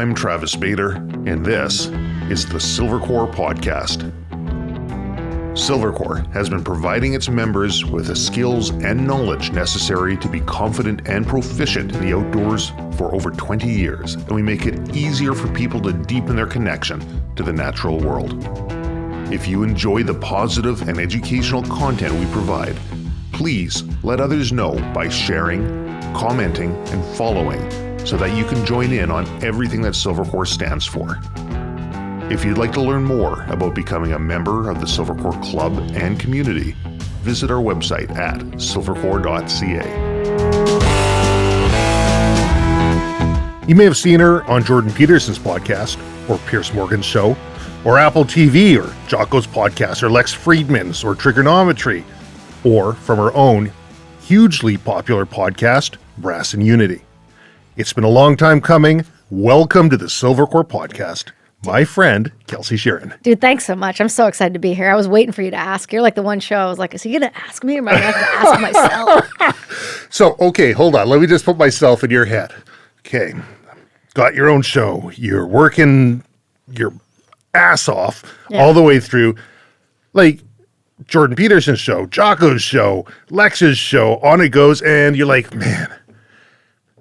I'm Travis Bader, and this is the Silvercore podcast. Silvercore has been providing its members with the skills and knowledge necessary to be confident and proficient in the outdoors for over 20 years, and we make it easier for people to deepen their connection to the natural world. If you enjoy the positive and educational content we provide, please let others know by sharing, commenting, and following so that you can join in on everything that Silvercore stands for. If you'd like to learn more about becoming a member of the Silvercore Club and community, visit our website at silvercore.ca. You may have seen her on Jordan Peterson's podcast, or Piers Morgan's show, or Apple TV, or Jocko's podcast, or Lex Friedman's, or Trigonometry, or from her own hugely popular podcast, Brass and Unity. It's been a long time coming. Welcome to the Silvercore podcast. My friend, Kelsi Sheren. Dude, thanks so much. I'm so excited to be here. I was waiting for you to ask. You're like the one show I was like, is he going to ask me or am I going to have to ask myself? So, okay, hold on. Let me just put myself in your head. Okay, got your own show. You're working your ass off all the way through, like Jordan Peterson's show, Jocko's show, Lex's show, on it goes, and you're like, man,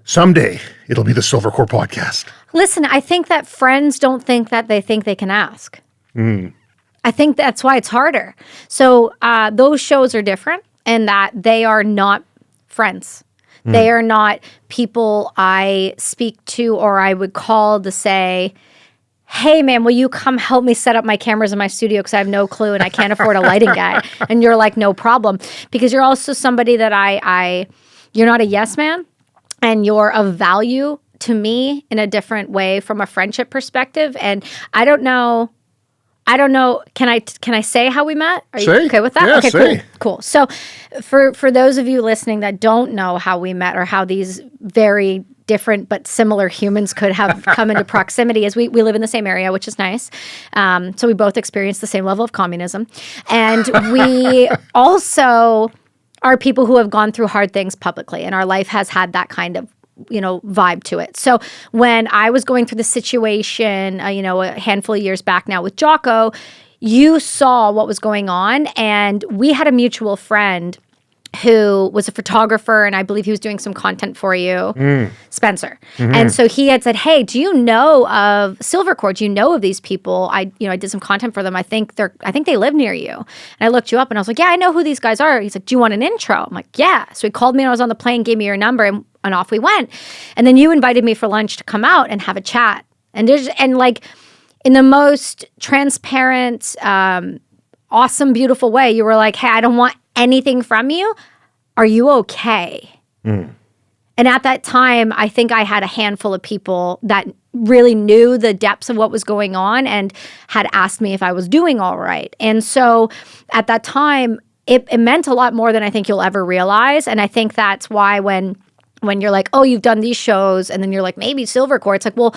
someday it'll be the Silvercore podcast. Listen, I think that friends don't think that they think they can ask. I think that's why it's harder. So those shows are different in that they are not friends. They are not people I speak to or I would call to say, hey, man, will you come help me set up my cameras in my studio because I have no clue and I can't afford a lighting guy. And you're like, no problem. Because you're also somebody that you're not a yes man and you're of value to me in a different way from a friendship perspective. And I don't know. Can I say how we met? Are you okay with that? Yeah, okay, say. Cool. So for those of you listening that don't know how we met or how these very different but similar humans could have come into proximity is we live in the same area, which is nice. So we both experienced the same level of communism. And we also are people who have gone through hard things publicly, and our life has had that kind of vibe to it. So when I was going through the situation, a handful of years back now with Jocko, you saw what was going on, and we had a mutual friend who was a photographer, and I believe he was doing some content for you, Spencer. Mm-hmm. And so he had said, hey, do you know of Silvercore? Do you know of these people? I did some content for them. I think they live near you. And I looked you up and I was like, yeah, I know who these guys are. He's like, do you want an intro? I'm like, yeah. So he called me and I was on the plane, gave me your number, and off we went. And then you invited me for lunch to come out and have a chat. And like in the most transparent, awesome, beautiful way, you were like, hey, I don't want anything from you. Are you okay? And at that time, I think I had a handful of people that really knew the depths of what was going on and had asked me if I was doing all right. And so at that time, it meant a lot more than I think you'll ever realize. And I think that's why when you're like, oh, you've done these shows, and then you're like, maybe Silvercore, it's like, well,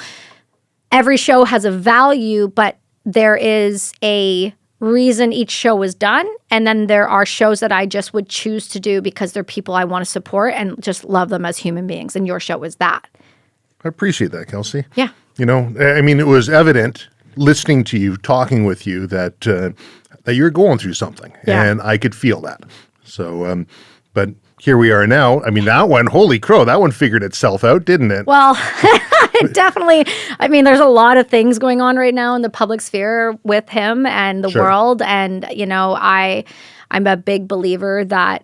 every show has a value, but there is a reason each show was done. And then there are shows that I just would choose to do because they're people I want to support and just love them as human beings. And your show was that. I appreciate that, Kelsi. Yeah. It was evident listening to you, talking with you, that you're going through something. Yeah. And I could feel that. So, but here we are now. I mean, that one, holy crow, that one figured itself out, didn't it? Well, definitely. I mean, there's a lot of things going on right now in the public sphere with him and the world. And, I'm a big believer that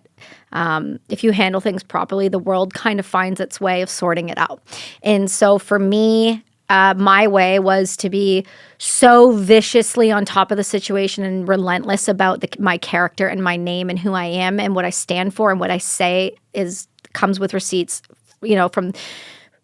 if you handle things properly, the world kind of finds its way of sorting it out. And so for me, my way was to be so viciously on top of the situation and relentless about my character and my name and who I am and what I stand for and what I say comes with receipts, from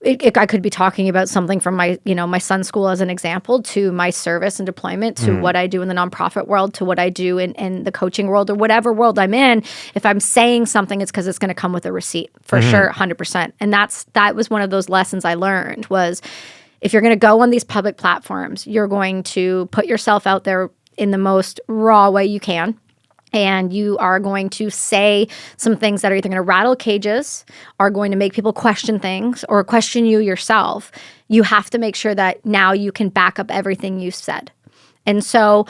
I could be talking about something from my son's school as an example, to my service and deployment, to what I do in the nonprofit world, to what I do in the coaching world, or whatever world I'm in. If I'm saying something, it's because it's going to come with a receipt for sure, 100%. And that was one of those lessons I learned was, if you're going to go on these public platforms, you're going to put yourself out there in the most raw way you can. and you are going to say some things that are either going to rattle cages, are going to make people question things, or question you yourself, you have to make sure that now you can back up everything you said. And so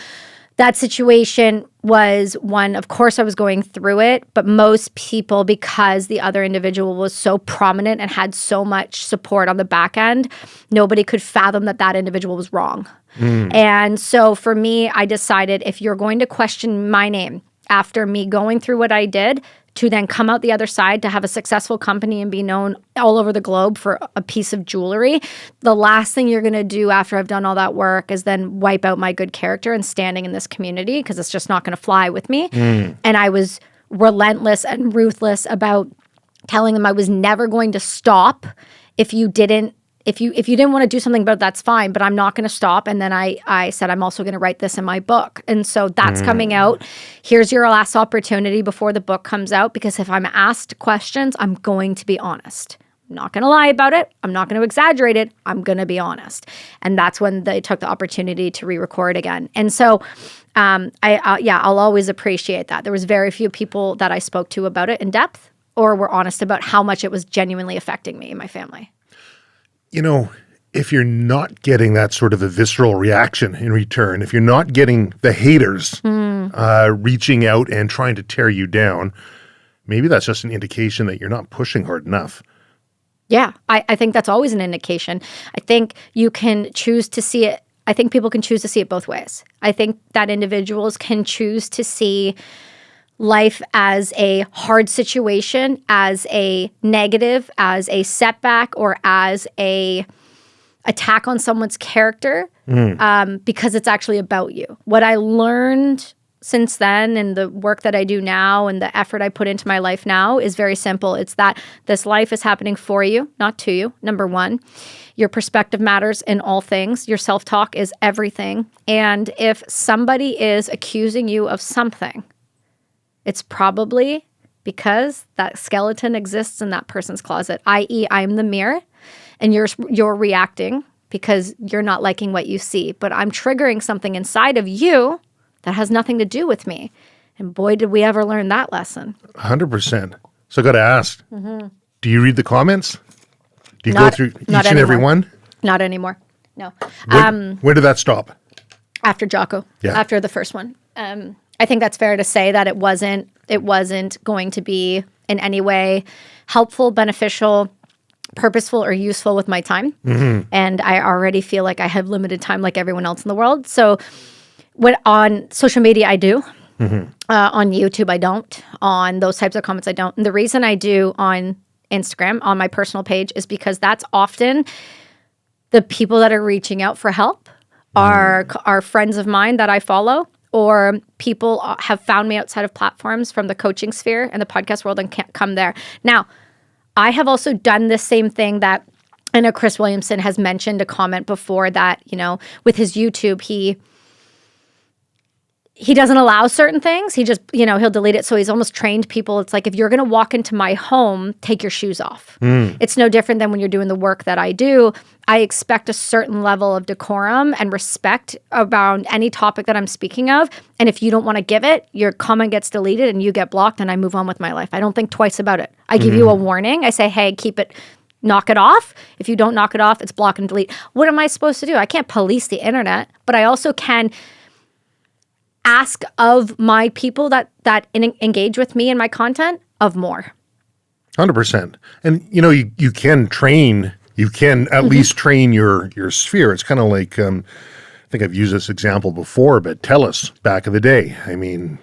that situation was one, of course, I was going through it, but most people, because the other individual was so prominent and had so much support on the back end, nobody could fathom that that individual was wrong. And so for me, I decided if you're going to question my name after me going through what I did, to then come out the other side to have a successful company and be known all over the globe for a piece of jewelry, the last thing you're going to do after I've done all that work is then wipe out my good character and standing in this community, because it's just not going to fly with me. And I was relentless and ruthless about telling them I was never going to stop. If you didn't want to do something about it, that's fine, but I'm not going to stop. And then I said, I'm also going to write this in my book. And so that's coming out. Here's your last opportunity before the book comes out, because if I'm asked questions, I'm going to be honest. I'm not going to lie about it. I'm not going to exaggerate it. I'm going to be honest. And that's when they took the opportunity to re-record again. And so I'll always appreciate that. There was very few people that I spoke to about it in depth or were honest about how much it was genuinely affecting me and my family. You know, if you're not getting that sort of a visceral reaction in return, if you're not getting the haters reaching out and trying to tear you down, maybe that's just an indication that you're not pushing hard enough. Yeah, I think that's always an indication. I think you can choose to see it. I think people can choose to see it both ways. I think that individuals can choose to see life as a hard situation, as a negative, as a setback, or as a attack on someone's character, because it's actually about you. What I learned since then and the work that I do now and the effort I put into my life now is very simple. It's that this life is happening for you, not to you, number one. Your perspective matters in all things. Your self-talk is everything. And if somebody is accusing you of something, it's probably because that skeleton exists in that person's closet, i.e. I'm the mirror and you're reacting because you're not liking what you see. But I'm triggering something inside of you that has nothing to do with me. And boy, did we ever learn that lesson. 100%. So I got to ask, do you read the comments? Do you Not- go through each not and every anymore. one? Not anymore. No. When did that stop? After Jocko, after the first one. I think that's fair to say that it wasn't going to be in any way helpful, beneficial, purposeful, or useful with my time. And I already feel like I have limited time like everyone else in the world. So when on social media, I do. On YouTube, I don't. On those types of comments, I don't. And the reason I do on Instagram, on my personal page, is because that's often the people that are reaching out for help are friends of mine that I follow, or people have found me outside of platforms from the coaching sphere and the podcast world and can't come there. Now, I have also done this same thing that I know Chris Williamson has mentioned a comment before that, with his YouTube, he doesn't allow certain things. He just, he'll delete it. So he's almost trained people. It's like, if you're going to walk into my home, take your shoes off. It's no different than when you're doing the work that I do. I expect a certain level of decorum and respect around any topic that I'm speaking of. And if you don't want to give it, your comment gets deleted and you get blocked and I move on with my life. I don't think twice about it. I give you a warning. I say, hey, knock it off. If you don't knock it off, it's block and delete. What am I supposed to do? I can't police the internet, but I also can ask of my people that engage with me and my content of more. 100%. And, you can train, you can at least train your sphere. It's kind of like, I think I've used this example before, but TELUS back in the day. I mean,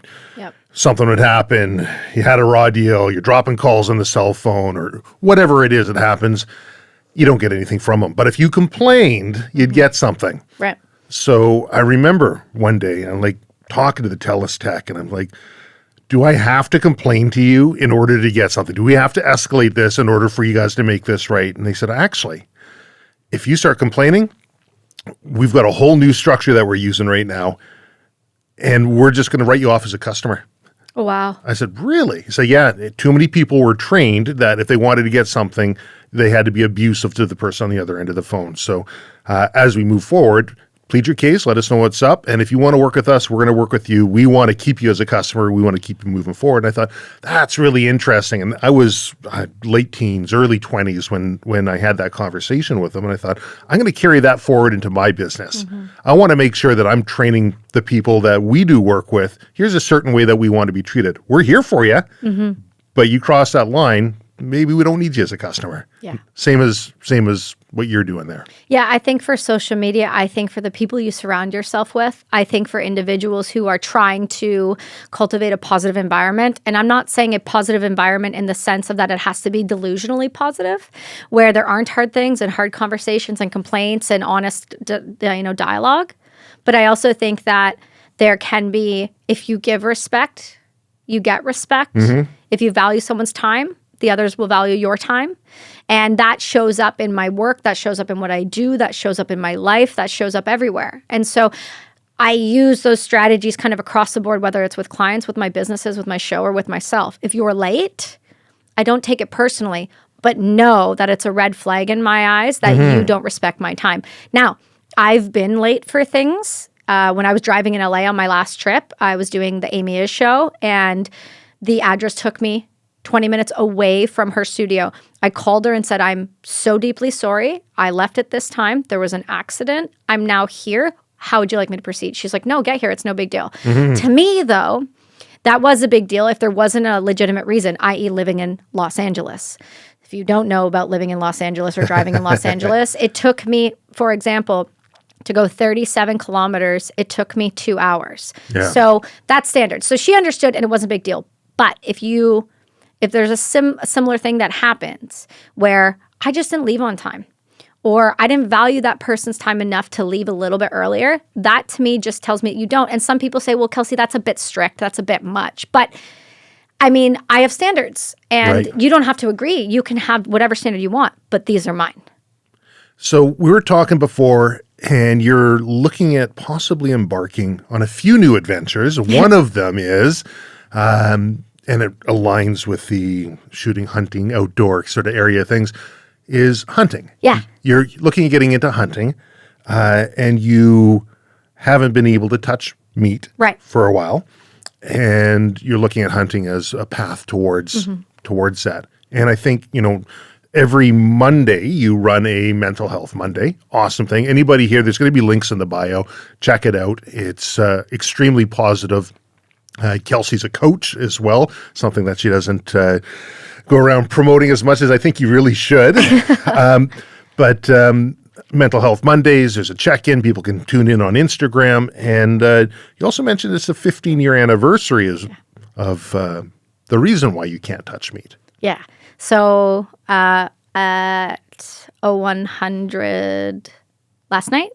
something would happen, you had a raw deal, you're dropping calls on the cell phone or whatever it is that happens, you don't get anything from them. But if you complained, you'd get something. Right. So I remember one day, I'm like talking to the TELUS tech and I'm like, do I have to complain to you in order to get something? Do we have to escalate this in order for you guys to make this right? And they said, actually, if you start complaining, we've got a whole new structure that we're using right now, and we're just going to write you off as a customer. Oh, wow. I said, really? He said, yeah, too many people were trained that if they wanted to get something, they had to be abusive to the person on the other end of the phone. So as we move forward, plead your case, let us know what's up. And if you want to work with us, we're going to work with you. We want to keep you as a customer. We want to keep you moving forward. And I thought, that's really interesting. And I was late teens, early 20s when I had that conversation with them. And I thought, I'm going to carry that forward into my business. I want to make sure that I'm training the people that we do work with. Here's a certain way that we want to be treated. We're here for you, but you cross that line, maybe we don't need you as a customer. Yeah. Same as what you're doing there. Yeah, I think for social media, I think for the people you surround yourself with, I think for individuals who are trying to cultivate a positive environment, and I'm not saying a positive environment in the sense of that it has to be delusionally positive, where there aren't hard things and hard conversations and complaints and honest dialogue. But I also think that there can be, if you give respect, you get respect. If you value someone's time, the others will value your time. And that shows up in my work, that shows up in what I do, that shows up in my life, that shows up everywhere. And so I use those strategies kind of across the board, whether it's with clients, with my businesses, with my show, or with myself. If you're late, I don't take it personally, but know that it's a red flag in my eyes that you don't respect my time. Now, I've been late for things. When I was driving in LA on my last trip, I was doing the Amy Is show, and the address took me 20 minutes away from her studio. I called her and said, I'm so deeply sorry. I left at this time. There was an accident. I'm now here. How would you like me to proceed? She's like, no, get here. It's no big deal. To me, though, that was a big deal if there wasn't a legitimate reason, i.e. living in Los Angeles. If you don't know about living in Los Angeles or driving in Los Angeles, it took me, for example, to go 37 kilometers, it took me 2 hours. Yeah. So that's standard. So she understood and it wasn't a big deal. But if there's a similar thing that happens where I just didn't leave on time or I didn't value that person's time enough to leave a little bit earlier, that to me just tells me you don't. And some people say, well, Kelsi, that's a bit strict. That's a bit much. But I mean, I have standards and you don't have to agree. You can have whatever standard you want, but these are mine. So we were talking before and you're looking at possibly embarking on a few new adventures. One of them is, and it aligns with the shooting, hunting, outdoor sort of area things, is hunting. Yeah. You're looking at getting into hunting, and you haven't been able to touch meat for a while, and you're looking at hunting as a path towards that. And I think, every Monday you run a mental health Monday. Awesome thing. Anybody here, there's going to be links in the bio. Check it out. It's extremely positive. Kelsi's a coach as well, something that she doesn't go around promoting as much as I think you really should. But Mental Health Mondays, there's a check-in. People can tune in on Instagram. And you also mentioned it's the 15-year anniversary of the reason why you can't touch meat. Yeah. So at 0100 last night,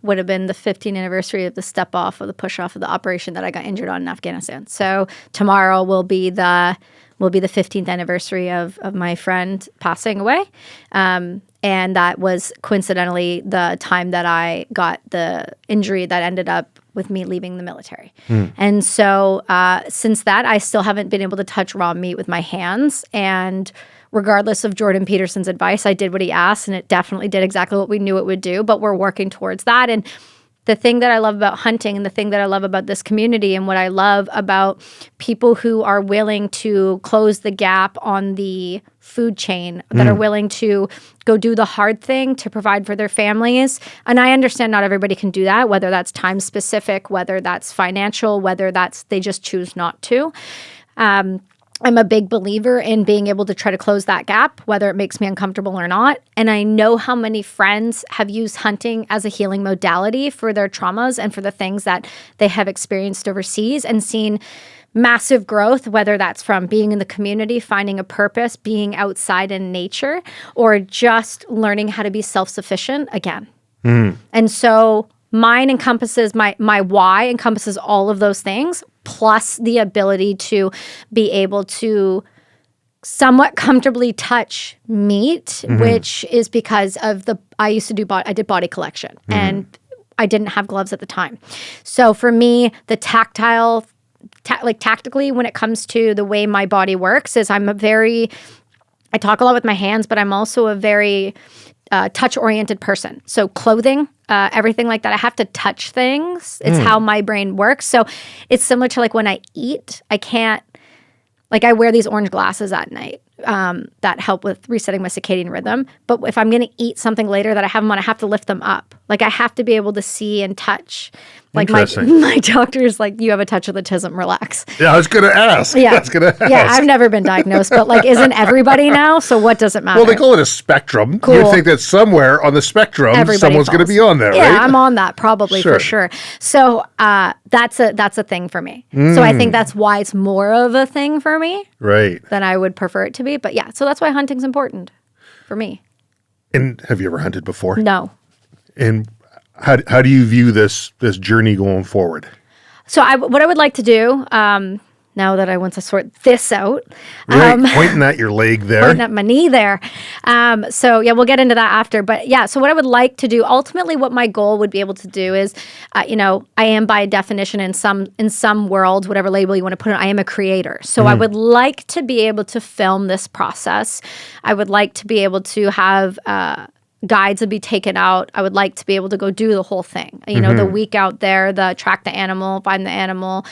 would have been the 15th anniversary of the step off of the push off of the operation that I got injured on in Afghanistan. So tomorrow will be the 15th anniversary of my friend passing away. And that was coincidentally the time that I got the injury that ended up with me leaving the military. And so since that, I still haven't been able to touch raw meat with my hands. And regardless of Jordan Peterson's advice, I did what he asked, and it definitely did exactly what we knew it would do, but we're working towards that. And the thing that I love about hunting and the thing that I love about this community and what I love about people who are willing to close the gap on the food chain, that are willing to go do the hard thing to provide for their families. And I understand not everybody can do that, whether that's time specific, whether that's financial, whether that's they just choose not to. I'm a big believer in being able to try to close that gap, whether it makes me uncomfortable or not. And I know how many friends have used hunting as a healing modality for their traumas and for the things that they have experienced overseas and seen massive growth, whether that's from being in the community, finding a purpose, being outside in nature, or just learning how to be self-sufficient again. And so mine encompasses, my why encompasses all of those things, plus the ability to be able to somewhat comfortably touch meat, which is because of I did body collection and I didn't have gloves at the time. So for me, the tactically when it comes to the way my body works is I talk a lot with my hands, but I'm also a very touch-oriented person. So clothing, everything like that. I have to touch things. It's how my brain works. So it's similar to like when I eat, I can't, like I wear these orange glasses at night that help with resetting my circadian rhythm. But if I'm going to eat something later that I have them on, I have to lift them up. Like I have to be able to see and touch. Like my doctor is like, you have a touch of autism, relax. Yeah, I was going to ask. Yeah. I was going to ask. Yeah, I've never been diagnosed, but like, isn't everybody now? So what does it matter? Well, they call it a spectrum. Cool. You'd think that somewhere on the spectrum, someone's going to be on there, right? Yeah, I'm on that probably for sure. So that's a thing for me. So I think that's why it's more of a thing for me than I would prefer it to be. But yeah, so that's why hunting's important for me. And have you ever hunted before? No. And how do you view this journey going forward? So what I would like to do, now that I want to sort this out. Pointing at your leg there. Pointing at my knee there. So yeah, we'll get into that after. But yeah, so what I would like to do, ultimately what my goal would be able to do is, I am by definition in some worlds, whatever label you want to put it, I am a creator. So I would like to be able to film this process. I would like to be able to have guides would be taken out. I would like to be able to go do the whole thing. The week out there, the track the animal, find the animal.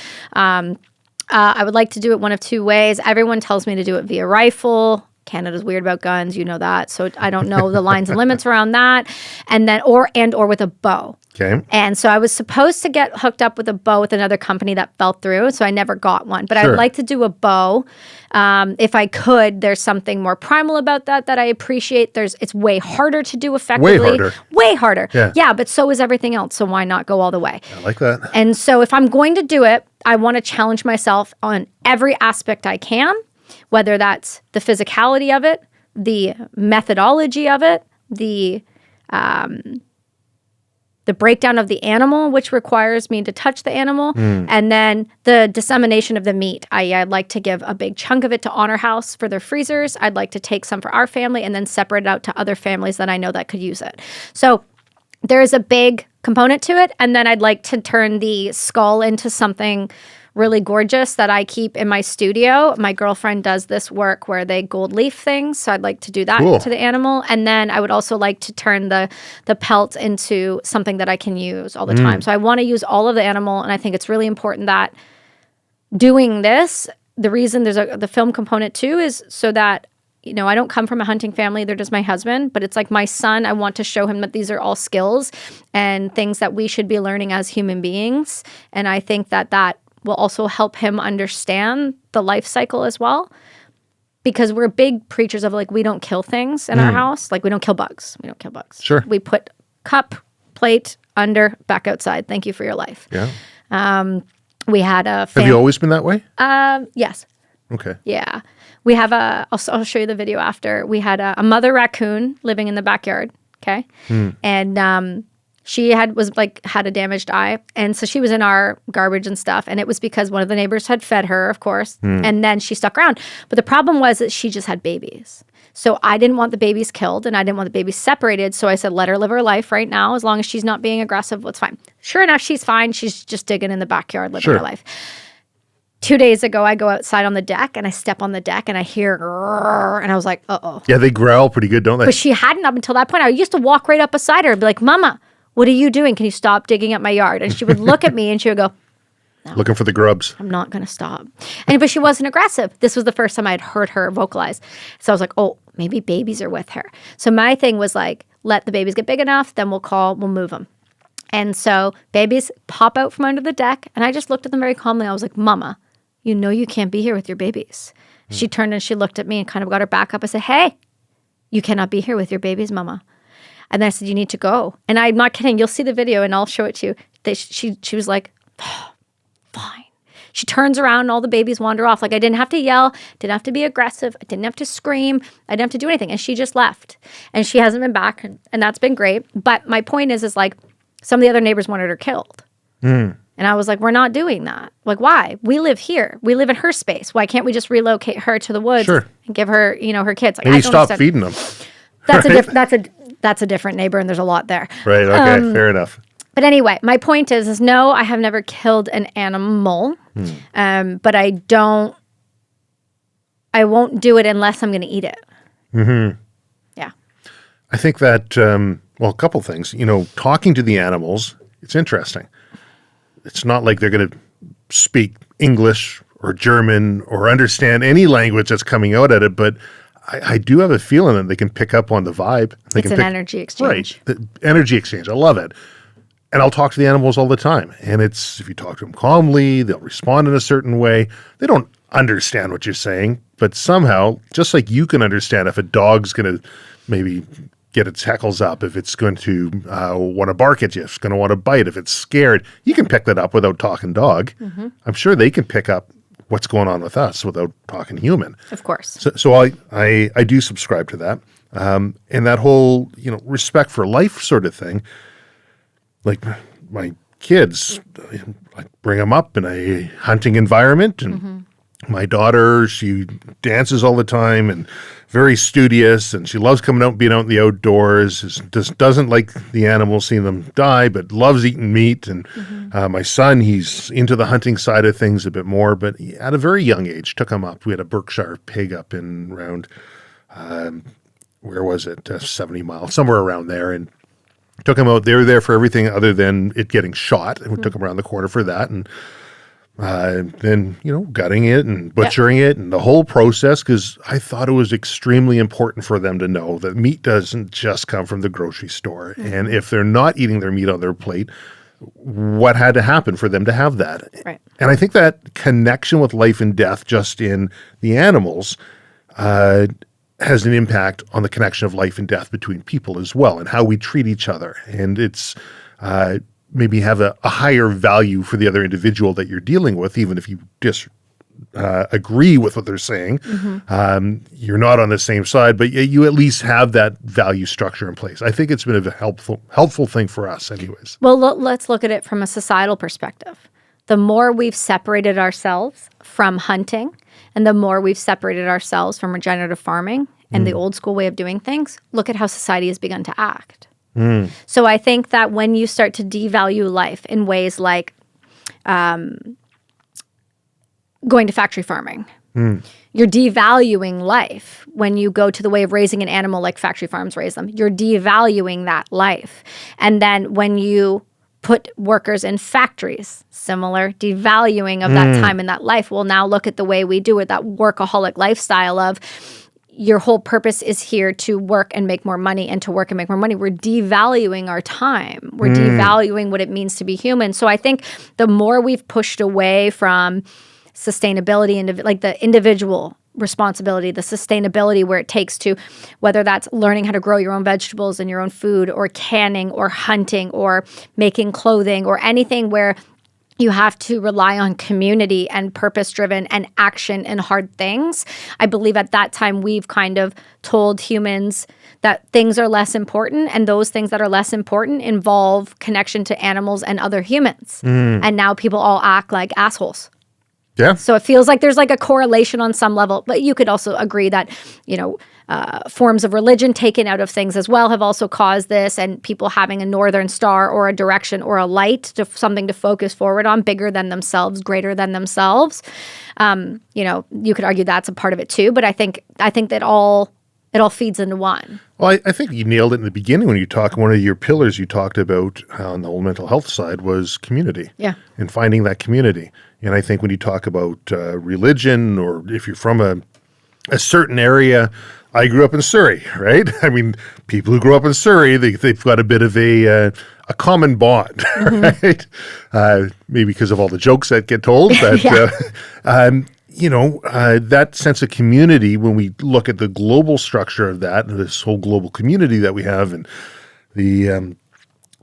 I would like to do it one of two ways. Everyone tells me to do it via rifle. Canada's weird about guns, you know that. So I don't know the lines and limits around that. And then or with a bow. Okay. And so I was supposed to get hooked up with a bow with another company that fell through, so I never got one. But I would like to do a bow. If I could, there's something more primal about that I appreciate. It's way harder to do effectively. Way harder. Yeah, but so is everything else, so why not go all the way? I like that. And so if I'm going to do it, I want to challenge myself on every aspect I can, whether that's the physicality of it, the methodology of it, the breakdown of the animal, which requires me to touch the animal, and then the dissemination of the meat. I'd like to give a big chunk of it to Honor House for their freezers. I'd like to take some for our family and then separate it out to other families that I know that could use it. So there is a big component to it, and then I'd like to turn the skull into something really gorgeous that I keep in my studio. My girlfriend does this work where they gold leaf things, so I'd like to do that to the animal. And then I would also like to turn the pelt into something that I can use all the time. So I want to use all of the animal, and I think it's really important that doing this, the reason there's the film component too is so that I don't come from a hunting family. There does my husband, but it's like my son. I want to show him that these are all skills and things that we should be learning as human beings. And I think that will also help him understand the life cycle as well. Because we're big preachers of like, we don't kill things in our house. Like we don't kill bugs. We don't kill bugs. Sure. We put cup, plate, under, back outside. Thank you for your life. Yeah. We had a Have you always been that way? Yes. Okay. Yeah. We have I'll show you the video after. We had a mother raccoon living in the backyard. Okay. And she had a damaged eye. And so she was in our garbage and stuff. And it was because one of the neighbors had fed her, of course. And then she stuck around. But the problem was that she just had babies. So I didn't want the babies killed and I didn't want the babies separated. So I said, let her live her life right now. As long as she's not being aggressive, it's fine. Sure enough, she's fine. She's just digging in the backyard, living her life. 2 days ago, I go outside on the deck and I step on the deck and I hear grrr, and I was like, uh-oh. Yeah, they growl pretty good, don't they? But she hadn't up until that point. I used to walk right up beside her and be like, Mama, what are you doing? Can you stop digging up my yard? And she would look at me and she would go, no, looking for the grubs. I'm not going to stop. But she wasn't aggressive. This was the first time I had heard her vocalize. So I was like, oh, maybe babies are with her. So my thing was like, let the babies get big enough, then we'll move them. And so babies pop out from under the deck. And I just looked at them very calmly. I was like, Mama, you know you can't be here with your babies. She turned and she looked at me and kind of got her back up. I said, hey, you cannot be here with your babies, Mama. And then I said, you need to go. And I'm not kidding. You'll see the video and I'll show it to you. She was like, oh, fine. She turns around and all the babies wander off. Like I didn't have to yell, didn't have to be aggressive, I didn't have to scream, I didn't have to do anything. And she just left. And she hasn't been back and that's been great. But my point is like some of the other neighbors wanted her killed. And I was like, we're not doing that. Like, why? We live here. We live in her space. Why can't we just relocate her to the woods and give her, her kids? Like, Maybe stop feeding them. That's a different neighbor, and there's a lot there. Right. Okay. Fair enough. But anyway, my point is no, I have never killed an animal, but I won't do it unless I'm going to eat it. Mm-hmm. Yeah. I think that, Well, a couple things. Talking to the animals, it's interesting. It's not like they're going to speak English or German or understand any language that's coming out at it, but I do have a feeling that they can pick up on the vibe. It's an energy exchange. Right. The energy exchange. I love it. And I'll talk to the animals all the time. And if you talk to them calmly, they'll respond in a certain way. They don't understand what you're saying, but somehow, just like you can understand if a dog's going to maybe get its heckles up, if it's going to want to bark at you, if it's going to want to bite, if it's scared, you can pick that up without talking dog. Mm-hmm. I'm sure they can pick up what's going on with us without talking human. Of course. So I do subscribe to that. And that whole, respect for life sort of thing, like my kids, I bring them up in a hunting environment, and my daughter, she dances all the time and very studious, and she loves coming out and being out in the outdoors. Just doesn't like the animals, seeing them die, but loves eating meat. And my son, he's into the hunting side of things a bit more, but at a very young age, took him up. We had a Berkshire pig up in around, where was it, 70 miles, somewhere around there, and took him out. They were there for everything other than it getting shot, and we took him around the corner for that, and then, gutting it and butchering it and the whole process, because I thought it was extremely important for them to know that meat doesn't just come from the grocery store. And if they're not eating their meat on their plate, what had to happen for them to have that? Right. And I think that connection with life and death just in the animals has an impact on the connection of life and death between people as well, and how we treat each other. And it's maybe have a higher value for the other individual that you're dealing with, even if you agree with what they're saying. You're not on the same side, but you at least have that value structure in place. I think it's been a helpful thing for us anyways. Well, let's look at it from a societal perspective. The more we've separated ourselves from hunting, and the more we've separated ourselves from regenerative farming and the old school way of doing things, look at how society has begun to act. So I think that when you start to devalue life in ways like going to factory farming, you're devaluing life. When you go to the way of raising an animal like factory farms raise them, you're devaluing that life. And then when you put workers in factories, similar devaluing of that time and that life. We'll now look at the way we do it, that workaholic lifestyle of your whole purpose is here to work and make more money and to work and make more money. We're devaluing our time. We're devaluing what it means to be human. So I think the more we've pushed away from sustainability and like the individual responsibility, the sustainability where it takes to, whether that's learning how to grow your own vegetables and your own food, or canning or hunting or making clothing or anything where you have to rely on community and purpose-driven and action and hard things. I believe at that time we've kind of told humans that things are less important, and those things that are less important involve connection to animals and other humans. And now people all act like assholes. Yeah. So it feels like there's like a correlation on some level, but you could also agree that, forms of religion taken out of things as well have also caused this, and people having a northern star or a direction or a light, to something to focus forward on, bigger than themselves, greater than themselves. You could argue that's a part of it too, but I think that it all feeds into one. Well, I think you nailed it in the beginning when you talked. One of your pillars you talked about on the whole mental health side was community. Yeah. And finding that community. And I think when you talk about religion, or if you're from a certain area, I grew up in Surrey, right? I mean, people who grew up in Surrey, they've got a bit of a common bond, right? Maybe because of all the jokes that get told, but that sense of community, when we look at the global structure of that, and this whole global community that we have, and the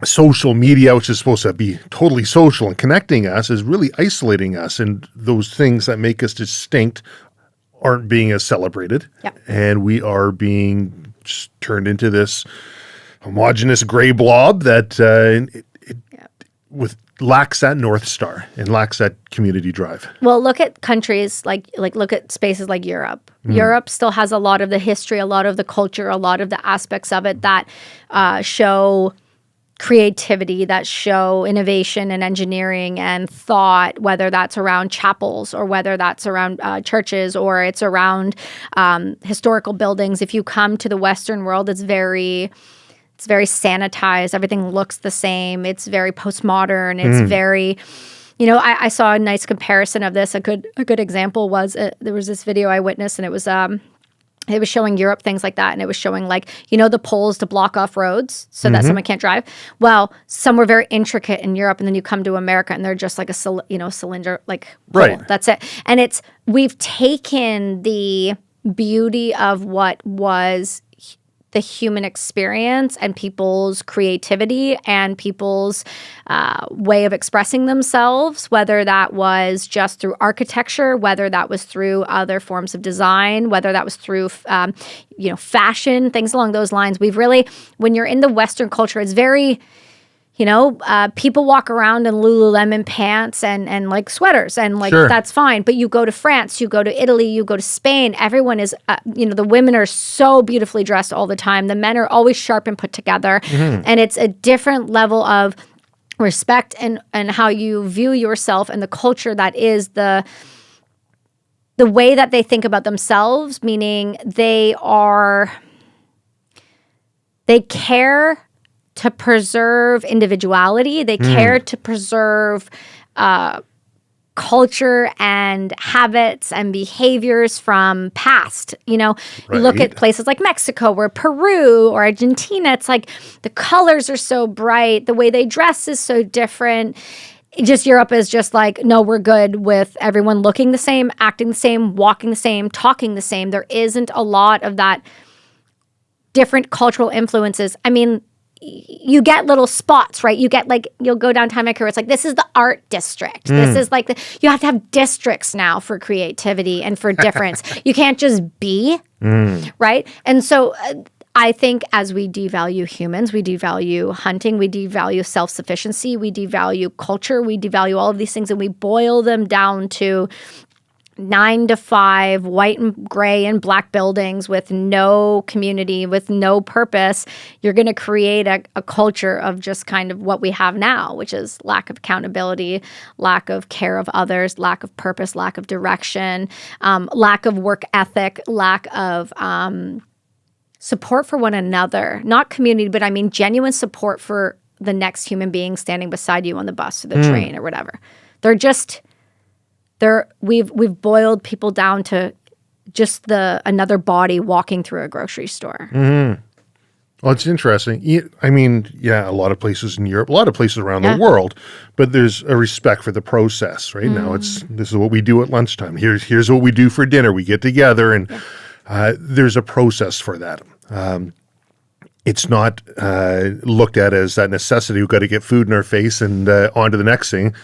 social media, which is supposed to be totally social and connecting us, is really isolating us, and those things that make us distinct aren't being as celebrated. Yep. And we are being just turned into this homogenous gray blob that lacks that North Star and lacks that community drive. Well, look at countries like look at spaces like Europe. Europe still has a lot of the history, a lot of the culture, a lot of the aspects of it that show creativity, that show innovation and engineering and thought, whether that's around chapels or whether that's around churches or it's around historical buildings. If you come to the Western world, it's very It's very sanitized. Everything looks the same. It's very postmodern. It's very, I saw a nice comparison of this. A good example was there was this video I witnessed, and it was showing Europe, things like that. And it was showing the poles to block off roads so that someone can't drive. Well, some were very intricate in Europe. And then you come to America and they're just like a cylinder, like pole. Right. That's it. And we've taken the beauty of what was the human experience and people's creativity and people's way of expressing themselves, whether that was just through architecture, whether that was through other forms of design, whether that was through, fashion, things along those lines. We've really, when you're in the Western culture, it's very, people walk around in Lululemon pants and like sweaters and Sure. That's fine. But you go to France, you go to Italy, you go to Spain, everyone is, the women are so beautifully dressed all the time. The men are always sharp and put together. And it's a different level of respect and how you view yourself and the culture that is the way that they think about themselves, meaning they care to preserve individuality. They care to preserve culture and habits and behaviors from past. You look at places like Mexico or Peru or Argentina. It's like the colors are so bright. The way they dress is so different. Just Europe is just like, no, we're good with everyone looking the same, acting the same, walking the same, talking the same. There isn't a lot of that different cultural influences. I mean, you get little spots, right? You get you'll go downtown Vancouver. It's like, this is the art district. This is you have to have districts now for creativity and for difference. You can't just be, right? And so I think as we devalue humans, we devalue hunting, we devalue self-sufficiency, we devalue culture, we devalue all of these things, and we boil them down to 9 to 5, white and gray and black buildings with no community, with no purpose. You're going to create a culture of just kind of what we have now, which is lack of accountability, lack of care of others, lack of purpose, lack of direction, lack of work ethic, lack of support for one another. Not community, but I mean genuine support for the next human being standing beside you on the bus or the train or whatever. We've boiled people down to just another body walking through a grocery store. Well, it's interesting. I mean, a lot of places in Europe, a lot of places around the world, but there's a respect for the process, right? Now this is what we do at lunchtime. Here's what we do for dinner. We get together and there's a process for that. It's not looked at as that necessity. We've got to get food in our face and on to the next thing.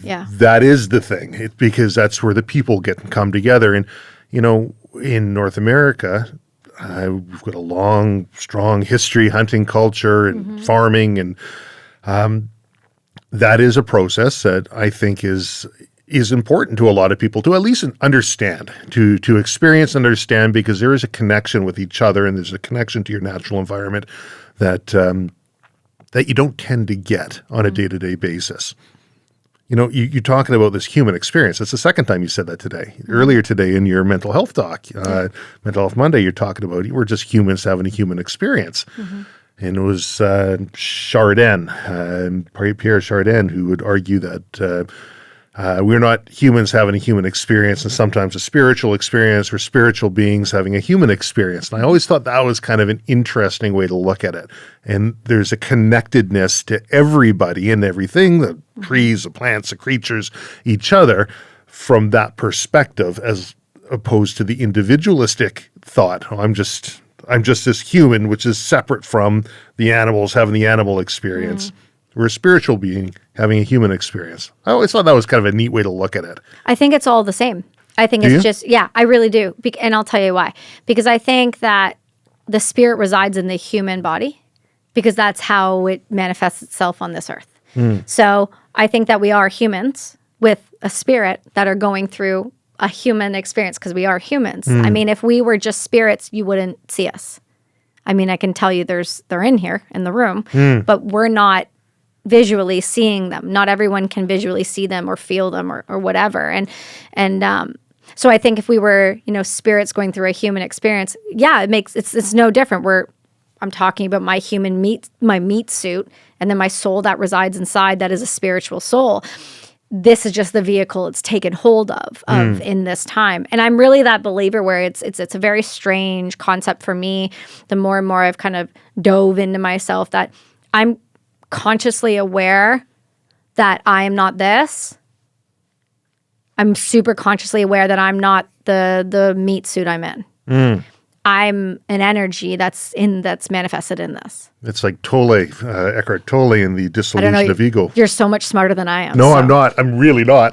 Yeah. That is the thing, because that's where the people come together. And, in North America, we've got a long, strong history, hunting culture and farming. And that is a process that I think is important to a lot of people to at least understand, to experience and understand, because there is a connection with each other and there's a connection to your natural environment that you don't tend to get on a day-to-day basis. You're talking about this human experience. That's the second time you said that today. Earlier today in your mental health talk, Mental Health Monday, you're talking about we're just humans having a human experience. And it was Chardin, Pierre Chardin, who would argue that we're not humans having a human experience, and sometimes a spiritual experience, or spiritual beings having a human experience. And I always thought that was kind of an interesting way to look at it. And there's a connectedness to everybody and everything, the trees, the plants, the creatures, each other, from that perspective, as opposed to the individualistic thought. I'm just this human, which is separate from the animals having the animal experience. We're a spiritual being having a human experience. I always thought that was kind of a neat way to look at it. I think it's all the same. I think it's just, I really do. And I'll tell you why. Because I think that the spirit resides in the human body, because that's how it manifests itself on this earth. So I think that we are humans with a spirit that are going through a human experience, because we are humans. I mean, if we were just spirits, you wouldn't see us. I mean, I can tell you they're in here in the room, but we're not visually seeing them. Not everyone can visually see them or feel them or whatever. And so I think if we were, spirits going through a human experience, it's no different. I'm talking about my my meat suit, and then my soul that resides inside that is a spiritual soul. This is just the vehicle it's taken hold of in this time. And I'm really that believer where it's a very strange concept for me. The more and more I've kind of dove into myself, that I'm consciously aware that I am not this. I'm super consciously aware that I'm not the meat suit I'm in. I'm an energy that's manifested in this. It's like Eckhart Tolle in The Dissolution of Ego. You're so much smarter than I am. No, I'm not. I'm really not.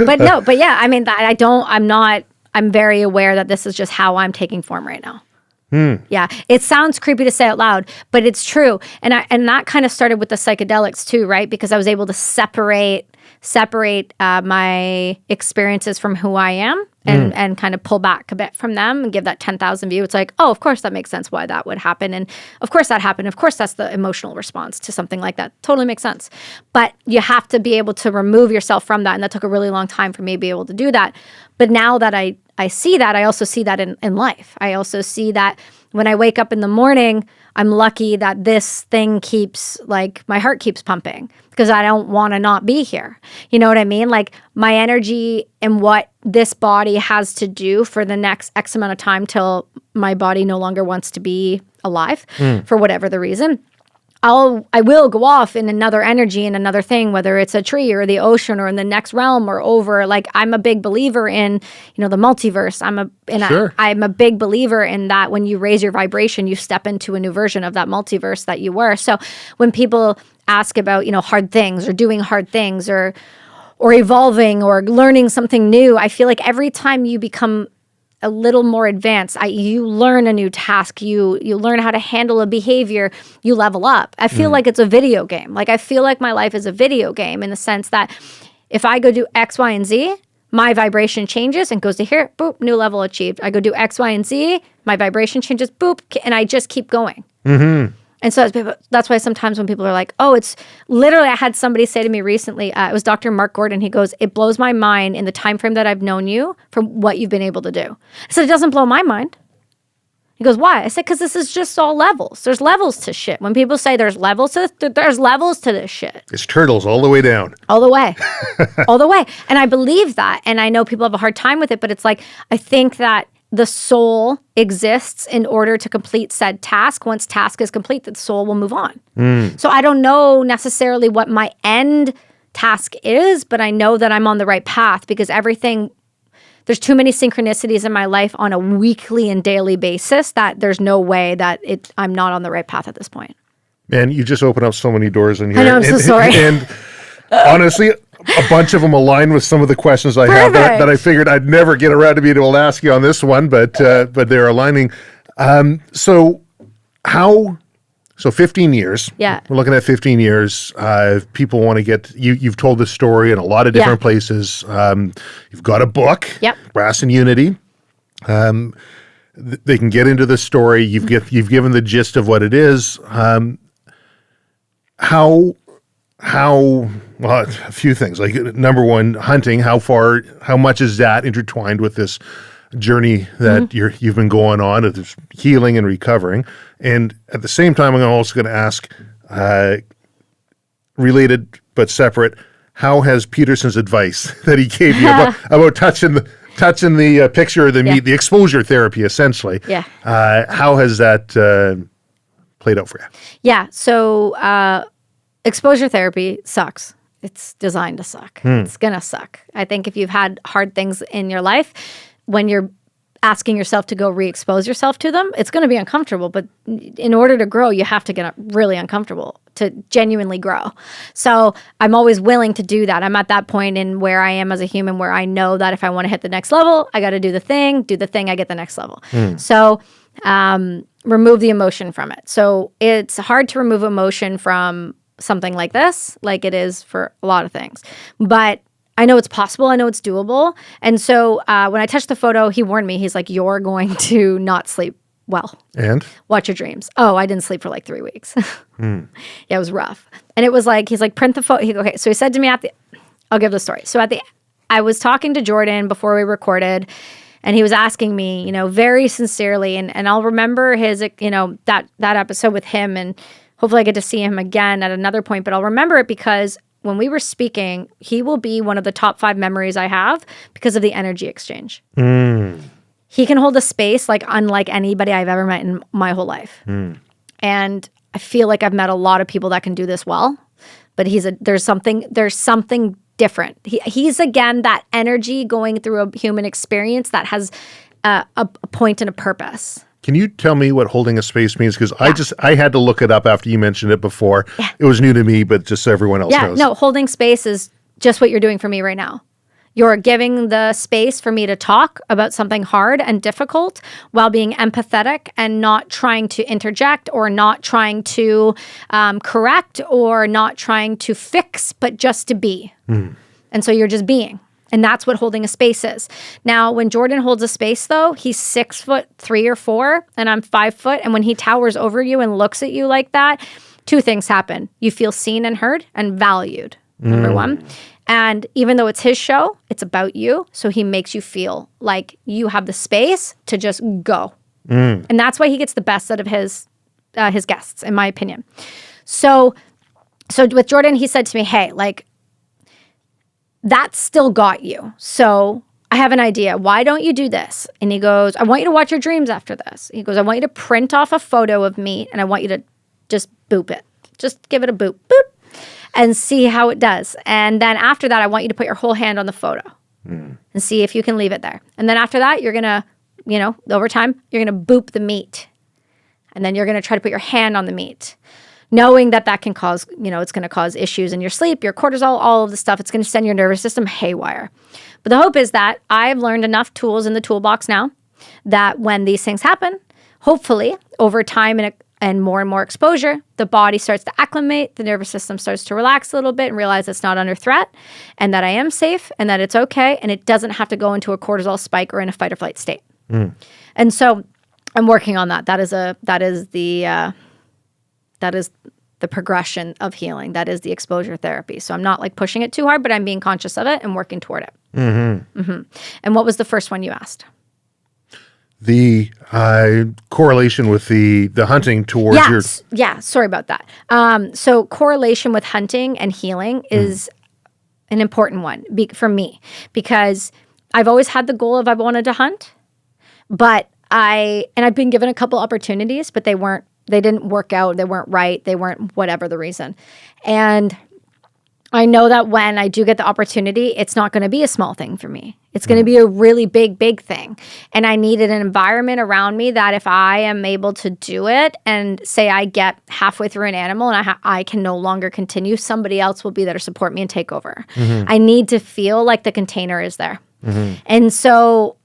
but yeah, I mean, I'm very aware that this is just how I'm taking form right now. Yeah, it sounds creepy to say out loud, but it's true. And that kind of started with the psychedelics too, right? Because I was able to separate my experiences from who I am and kind of pull back a bit from them and give that 10,000 view. It's like, oh, of course that makes sense why that would happen. And of course that happened. Of course that's the emotional response to something like that. Totally makes sense. But you have to be able to remove yourself from that. And that took a really long time for me to be able to do that. But now that I see that, I also see that in life. I also see that when I wake up in the morning, I'm lucky that this thing my heart keeps pumping because I don't want to not be here. You know what I mean? Like my energy and what this body has to do for the next X amount of time till my body no longer wants to be alive for whatever the reason. I will go off in another energy and another thing, whether it's a tree or the ocean or in the next realm or over. Like I'm a big believer in, the multiverse. I'm a big believer in that when you raise your vibration, you step into a new version of that multiverse that you were. So when people ask about, hard things or doing hard things or evolving or learning something new, I feel like every time you become a little more advanced, you learn a new task, you learn how to handle a behavior, you level up. I feel like it's a video game. Like I feel like my life is a video game in the sense that if I go do X, Y, and Z, my vibration changes and goes to here, boop, new level achieved. I go do X, Y, and Z, my vibration changes, boop, and I just keep going. And so that's why sometimes when people are like, oh, it's literally, I had somebody say to me recently, it was Dr. Mark Gordon. He goes, it blows my mind in the time frame that I've known you from what you've been able to do. I said, it doesn't blow my mind. He goes, why? I said, because this is just all levels. There's levels to shit. When people say there's levels to this, there's levels to this shit. It's turtles all the way down. All the way. All the way. And I believe that. And I know people have a hard time with it, but it's like, I think that the soul exists in order to complete said task. Once task is complete, the soul will move on. So I don't know necessarily what my end task is, but I know that I'm on the right path because there's too many synchronicities in my life on a weekly and daily basis that there's no way that I'm not on the right path at this point. Man, you just opened up so many doors in here. I know, I'm so sorry. And honestly, a bunch of them align with some of the questions I have that I figured I'd never get around to be able to ask you on this one, but they're aligning. So 15 years. Yeah. We're looking at 15 years. People want to get, you've told this story in a lot of different places. You've got a book, Brass and Unity. They can get into the story. You've given the gist of what it is. Well, a few things. Like number one, hunting. How much is that intertwined with this journey that you've been going on of this healing and recovering? And at the same time, I'm also going to ask, related but separate, how has Peterson's advice that he gave you about touching the picture of the meat, the exposure therapy, essentially, how has that played out for you? Yeah. So exposure therapy sucks. It's designed to suck. It's going to suck. I think if you've had hard things in your life, when you're asking yourself to go re-expose yourself to them, it's going to be uncomfortable. But in order to grow, you have to get really uncomfortable to genuinely grow. So I'm always willing to do that. I'm at that point in where I am as a human where I know that if I want to hit the next level, I got to do the thing, I get the next level. So remove the emotion from it. So it's hard to remove emotion from something like this, like it is for a lot of things. But I know it's possible. I know it's doable. And so when I touched the photo, he warned me. He's like, you're going to not sleep well. And? Watch your dreams. Oh, I didn't sleep for like 3 weeks. Yeah, it was rough. And it was like, he's like, print the photo. Okay, so he said to me I'll give the story. So I was talking to Jordan before we recorded, And he was asking me, very sincerely, and I'll remember his, that episode with him, and hopefully I get to see him again at another point, but I'll remember it because when we were speaking, he will be one of the top 5 memories I have because of the energy exchange. He can hold a space like unlike anybody I've ever met in my whole life. And I feel like I've met a lot of people that can do this well, but there's something different. He's again that energy going through a human experience that has a point and a purpose. Can you tell me what holding a space means? Because I had to look it up after you mentioned it before. Yeah. It was new to me, but just so everyone else knows. No, holding space is just what you're doing for me right now. You're giving the space for me to talk about something hard and difficult while being empathetic and not trying to interject or not trying to correct or not trying to fix, but just to be. And so you're just being. And that's what holding a space is. Now, when Jordan holds a space, though, he's 6'3" or 4", and I'm 5 foot. And when he towers over you and looks at you like that, 2 things happen. You feel seen and heard and valued, number one. And even though it's his show, it's about you. So he makes you feel like you have the space to just go. And that's why he gets the best out of his guests, in my opinion. So with Jordan, he said to me, hey, like, that still got you. So I have an idea. Why don't you do this? And he goes, I want you to watch your dreams after this. He goes, I want you to print off a photo of me and I want you to just boop it. Just give it a boop, boop, and see how it does. And then after that, I want you to put your whole hand on the photo and see if you can leave it there. And then after that, you're going to, over time, you're going to boop the meat. And then you're going to try to put your hand on the meat, knowing that can cause, it's going to cause issues in your sleep, your cortisol, all of the stuff. It's going to send your nervous system haywire. But the hope is that I've learned enough tools in the toolbox now that when these things happen, hopefully over time and more exposure, the body starts to acclimate, the nervous system starts to relax a little bit and realize it's not under threat and that I am safe and that it's okay and it doesn't have to go into a cortisol spike or in a fight or flight state. And so I'm working on that. That is the progression of healing. That is the exposure therapy. So I'm not like pushing it too hard, but I'm being conscious of it and working toward it. And what was the first one you asked? The correlation with the hunting towards your... Yeah, sorry about that. So correlation with hunting and healing is an important one for me because I've always had the goal of I wanted to hunt, but I've been given a couple opportunities, but they didn't work out. They weren't right. They weren't whatever the reason. And I know that when I do get the opportunity, it's not going to be a small thing for me. It's going to be a really big thing. And I needed an environment around me that if I am able to do it and say I get halfway through an animal and I can no longer continue, somebody else will be there to support me and take over. I need to feel like the container is there. And so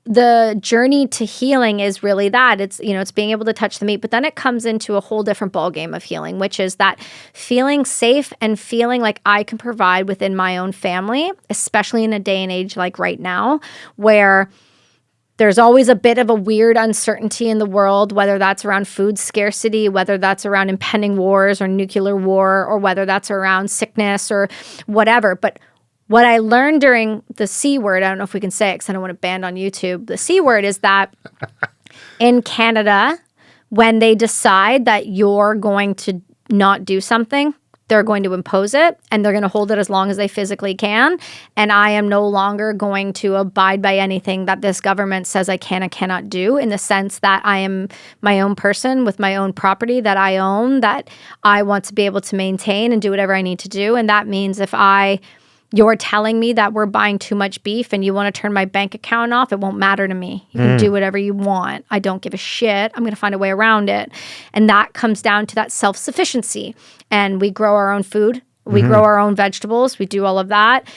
the journey to healing is really that. It's being able to touch the meat, but then it comes into a whole different ballgame of healing, which is that feeling safe and feeling like I can provide within my own family, especially in a day and age like right now, where there's always a bit of a weird uncertainty in the world, whether that's around food scarcity, whether that's around impending wars or nuclear war, or whether that's around sickness or whatever. But what I learned during the C word, I don't know if we can say it because I don't want to ban on YouTube. The C word is that in Canada, when they decide that you're going to not do something, they're going to impose it and they're going to hold it as long as they physically can. And I am no longer going to abide by anything that this government says I can and cannot do, in the sense that I am my own person with my own property that I own, that I want to be able to maintain and do whatever I need to do. And that means if you're telling me that we're buying too much beef and you want to turn my bank account off, it won't matter to me. You can do whatever you want. I don't give a shit. I'm going to find a way around it. And that comes down to that self-sufficiency. And we grow our own food. We grow our own vegetables. We do all of that.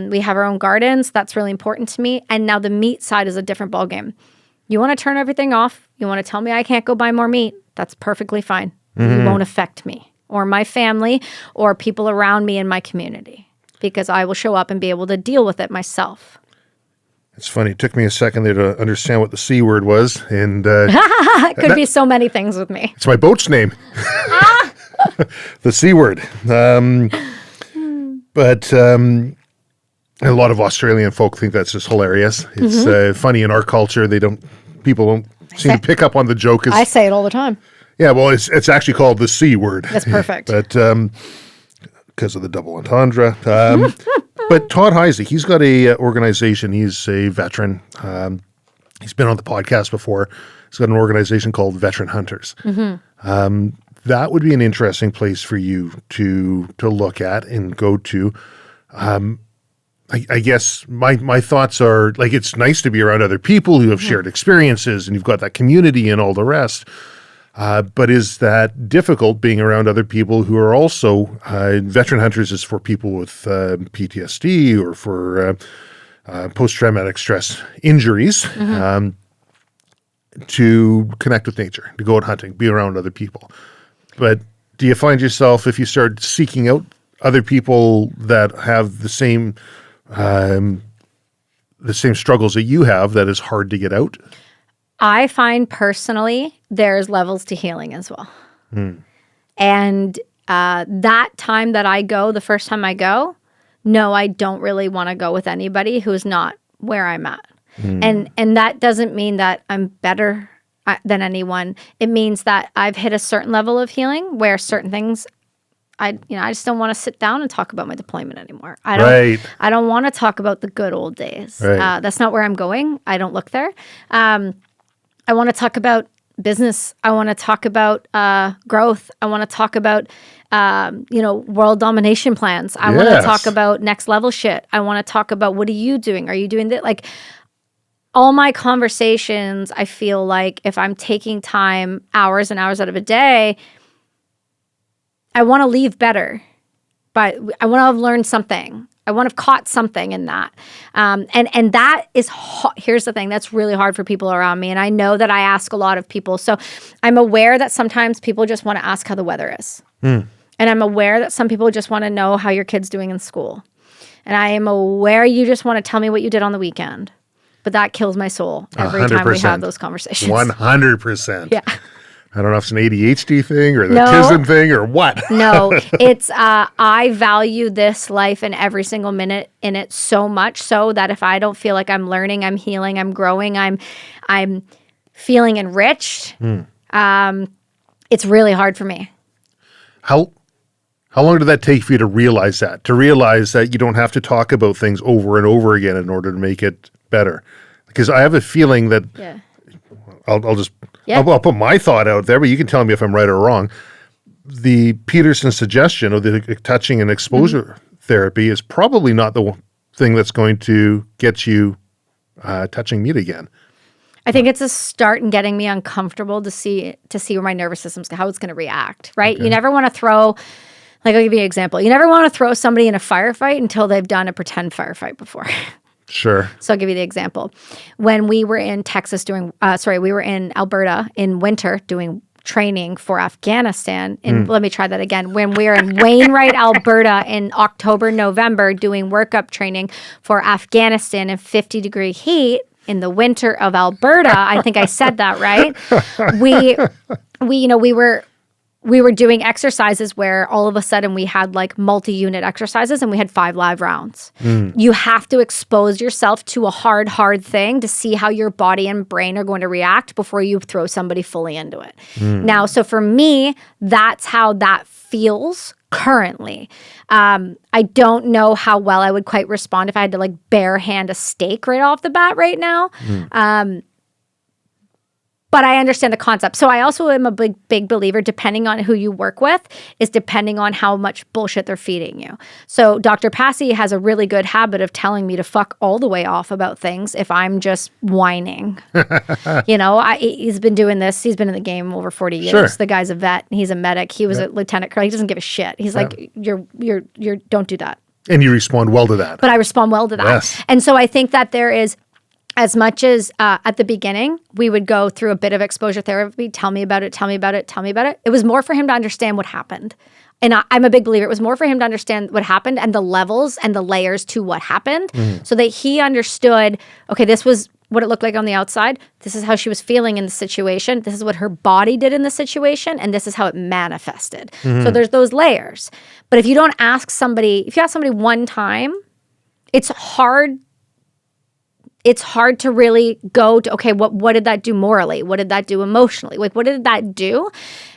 We have our own gardens. That's really important to me. And now the meat side is a different ballgame. You want to turn everything off? You want to tell me I can't go buy more meat? That's perfectly fine. It won't affect me or my family or people around me in my community, because I will show up and be able to deal with it myself. It's funny. It took me a second there to understand what the C word was. And it could be so many things with me. It's my boat's name. The C word. But a lot of Australian folk think that's just hilarious. It's funny in our culture. People don't seem to pick up on the joke. I say it all the time. Yeah, well, it's actually called the C word. That's perfect. But because of the double entendre. But Todd Heisey, he's got a organization. He's a veteran. He's been on the podcast before. He's got an organization called Veteran Hunters. That would be an interesting place for you to look at and go to. I guess my thoughts are, like, it's nice to be around other people who have shared experiences and you've got that community and all the rest. But is that difficult being around other people who are also, Veteran Hunters is for people with PTSD or for post-traumatic stress injuries, to connect with nature, to go out hunting, be around other people. But do you find yourself, if you start seeking out other people that have the same struggles that you have, that is hard to get out? I find personally there's levels to healing as well. And that time that I go, the first time I go, no, I don't really want to go with anybody who's not where I'm at. And that doesn't mean that I'm better than anyone. It means that I've hit a certain level of healing where certain things, I just don't want to sit down and talk about my deployment anymore. I don't want to talk about the good old days. That's not where I'm going. I don't look there. I want to talk about business. I want to talk about growth. I want to talk about world domination plans. I want to talk about next level shit. I want to talk about, what are you doing? Are you doing that? Like, all my conversations, I feel like if I'm taking time, hours and hours out of a day, I want to leave better. But I want to have learned something. I want to have caught something in that. And that is, here's the thing, that's really hard for people around me. And I know that I ask a lot of people. So I'm aware that sometimes people just want to ask how the weather is. And I'm aware that some people just want to know how your kid's doing in school. And I am aware you just want to tell me what you did on the weekend. But that kills my soul every 100%. Time we have those conversations. 100%. Yeah. I don't know if it's an ADHD thing or the autism thing or what. No, it's I value this life and every single minute in it so much so that if I don't feel like I'm learning, I'm healing, I'm growing, I'm feeling enriched, it's really hard for me. How long did that take for you to realize that? To realize that you don't have to talk about things over and over again in order to make it better? Because I have a feeling that I'll put my thought out there, but you can tell me if I'm right or wrong. The Peterson suggestion of the touching and exposure therapy is probably not the thing that's going to get you touching meat again. I think it's a start in getting me uncomfortable to see where my nervous system's, how it's going to react, right? Okay. You never want to throw, like, I'll give you an example. You never want to throw somebody in a firefight until they've done a pretend firefight before. Sure. So I'll give you the example. When we were in Texas we were in Alberta in winter doing training for Afghanistan. And let me try that again. When we were in Wainwright, Alberta in October, November doing workup training for Afghanistan in 50-degree heat in the winter of Alberta. I think I said that right. We were doing exercises where all of a sudden we had like multi-unit exercises and we had 5 live rounds. You have to expose yourself to a hard thing to see how your body and brain are going to react before you throw somebody fully into it. Now, so for me, that's how that feels currently. I don't know how well I would quite respond if I had to like bare hand a steak right off the bat right now. But I understand the concept. So I also am a big believer, depending on who you work with, is depending on how much bullshit they're feeding you. So Dr. Passy has a really good habit of telling me to fuck all the way off about things if I'm just whining. He's been doing this. He's been in the game over 40 years. Sure. The guy's a vet. He's a medic. He was a lieutenant colonel. He doesn't give a shit. He's like, you're don't do that. And you respond well to that. But I respond well to that. Yes. And so I think that there is, as much as at the beginning, we would go through a bit of exposure therapy, tell me about it. It was more for him to understand what happened. And I'm a big believer. It was more for him to understand what happened and the levels and the layers to what happened so that he understood, okay, this was what it looked like on the outside. This is how she was feeling in the situation. This is what her body did in the situation. And this is how it manifested. So there's those layers. But if you ask somebody one time, it's hard. It's hard to really go to, okay, what did that do morally? What did that do emotionally? Like, what did that do?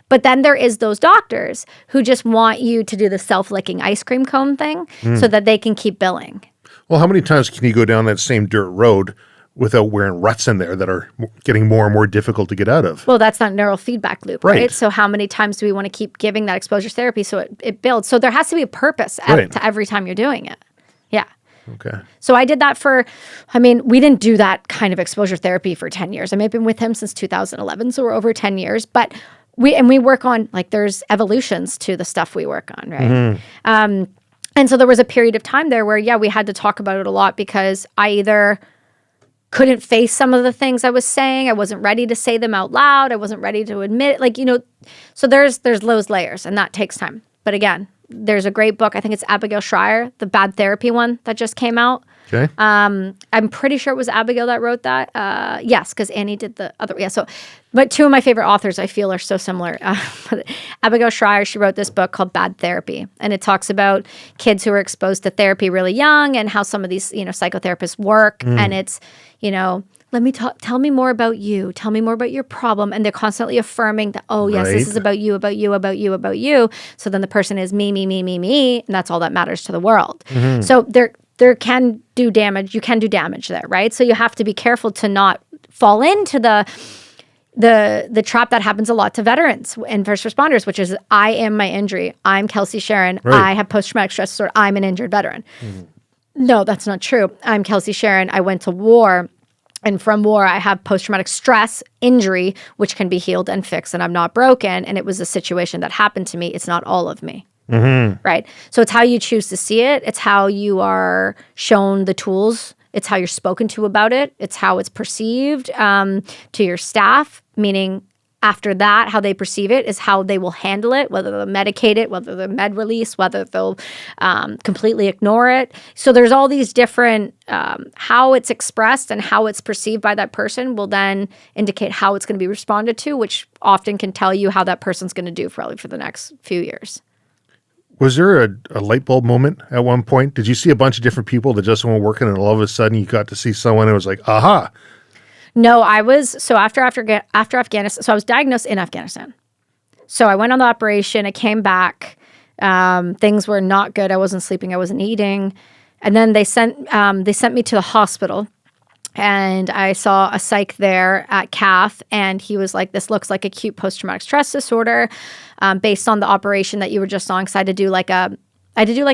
But then there is those doctors who just want you to do the self-licking ice cream cone thing so that they can keep billing. Well, how many times can you go down that same dirt road without wearing ruts in there that are getting more and more difficult to get out of? Well, that's not neural feedback loop, right? So how many times do we want to keep giving that exposure therapy so it builds? So there has to be a purpose to every time you're doing it. Yeah. Okay. So I did that we didn't do that kind of exposure therapy for 10 years. I may have been with him since 2011, so we're over 10 years. But we work on, like, there's evolutions to the stuff we work on, right? And so there was a period of time there where, we had to talk about it a lot because I either couldn't face some of the things I was saying. I wasn't ready to say them out loud. I wasn't ready to admit it. Like, so there's those layers, and that takes time. But again, there's a great book. I think it's Abigail Shrier, the Bad Therapy one that just came out. Okay. I'm pretty sure it was Abigail that wrote that. Yes, because Annie did the other. Yeah. So, but two of my favorite authors I feel are so similar. Abigail Shrier, she wrote this book called Bad Therapy, and it talks about kids who are exposed to therapy really young and how some of these psychotherapists work. And it's tell me more about you. Tell me more about your problem. And they're constantly affirming that, oh, yes, this is about you, about you, about you, about you. So then the person is me, me, me, me, me. And that's all that matters to the world. So there can do damage. You can do damage there, right? So you have to be careful to not fall into the trap that happens a lot to veterans and first responders, which is, I am my injury. I'm Kelsi Sheren. Right. I have post-traumatic stress disorder. I'm an injured veteran. No, that's not true. I'm Kelsi Sheren. I went to war. And from war, I have post-traumatic stress injury, which can be healed and fixed, and I'm not broken. And it was a situation that happened to me. It's not all of me. Right? So it's how you choose to see it. It's how you are shown the tools. It's how you're spoken to about it. It's how it's perceived to your staff, meaning after that, how they perceive it is how they will handle it, whether they'll medicate it, whether they'll med release, whether they'll completely ignore it. So there's all these different, how it's expressed and how it's perceived by that person will then indicate how it's going to be responded to, which often can tell you how that person's going to do probably for the next few years. Was there a light bulb moment at one point? Did you see a bunch of different people that just weren't working, and all of a sudden you got to see someone and it was like, aha? No, after Afghanistan, so I was diagnosed in Afghanistan. So I went on the operation, I came back, things were not good. I wasn't sleeping, I wasn't eating. And then they sent me to the hospital, and I saw a psych there at CAF, and he was like, this looks like acute post-traumatic stress disorder based on the operation that you were just on, because I had to do like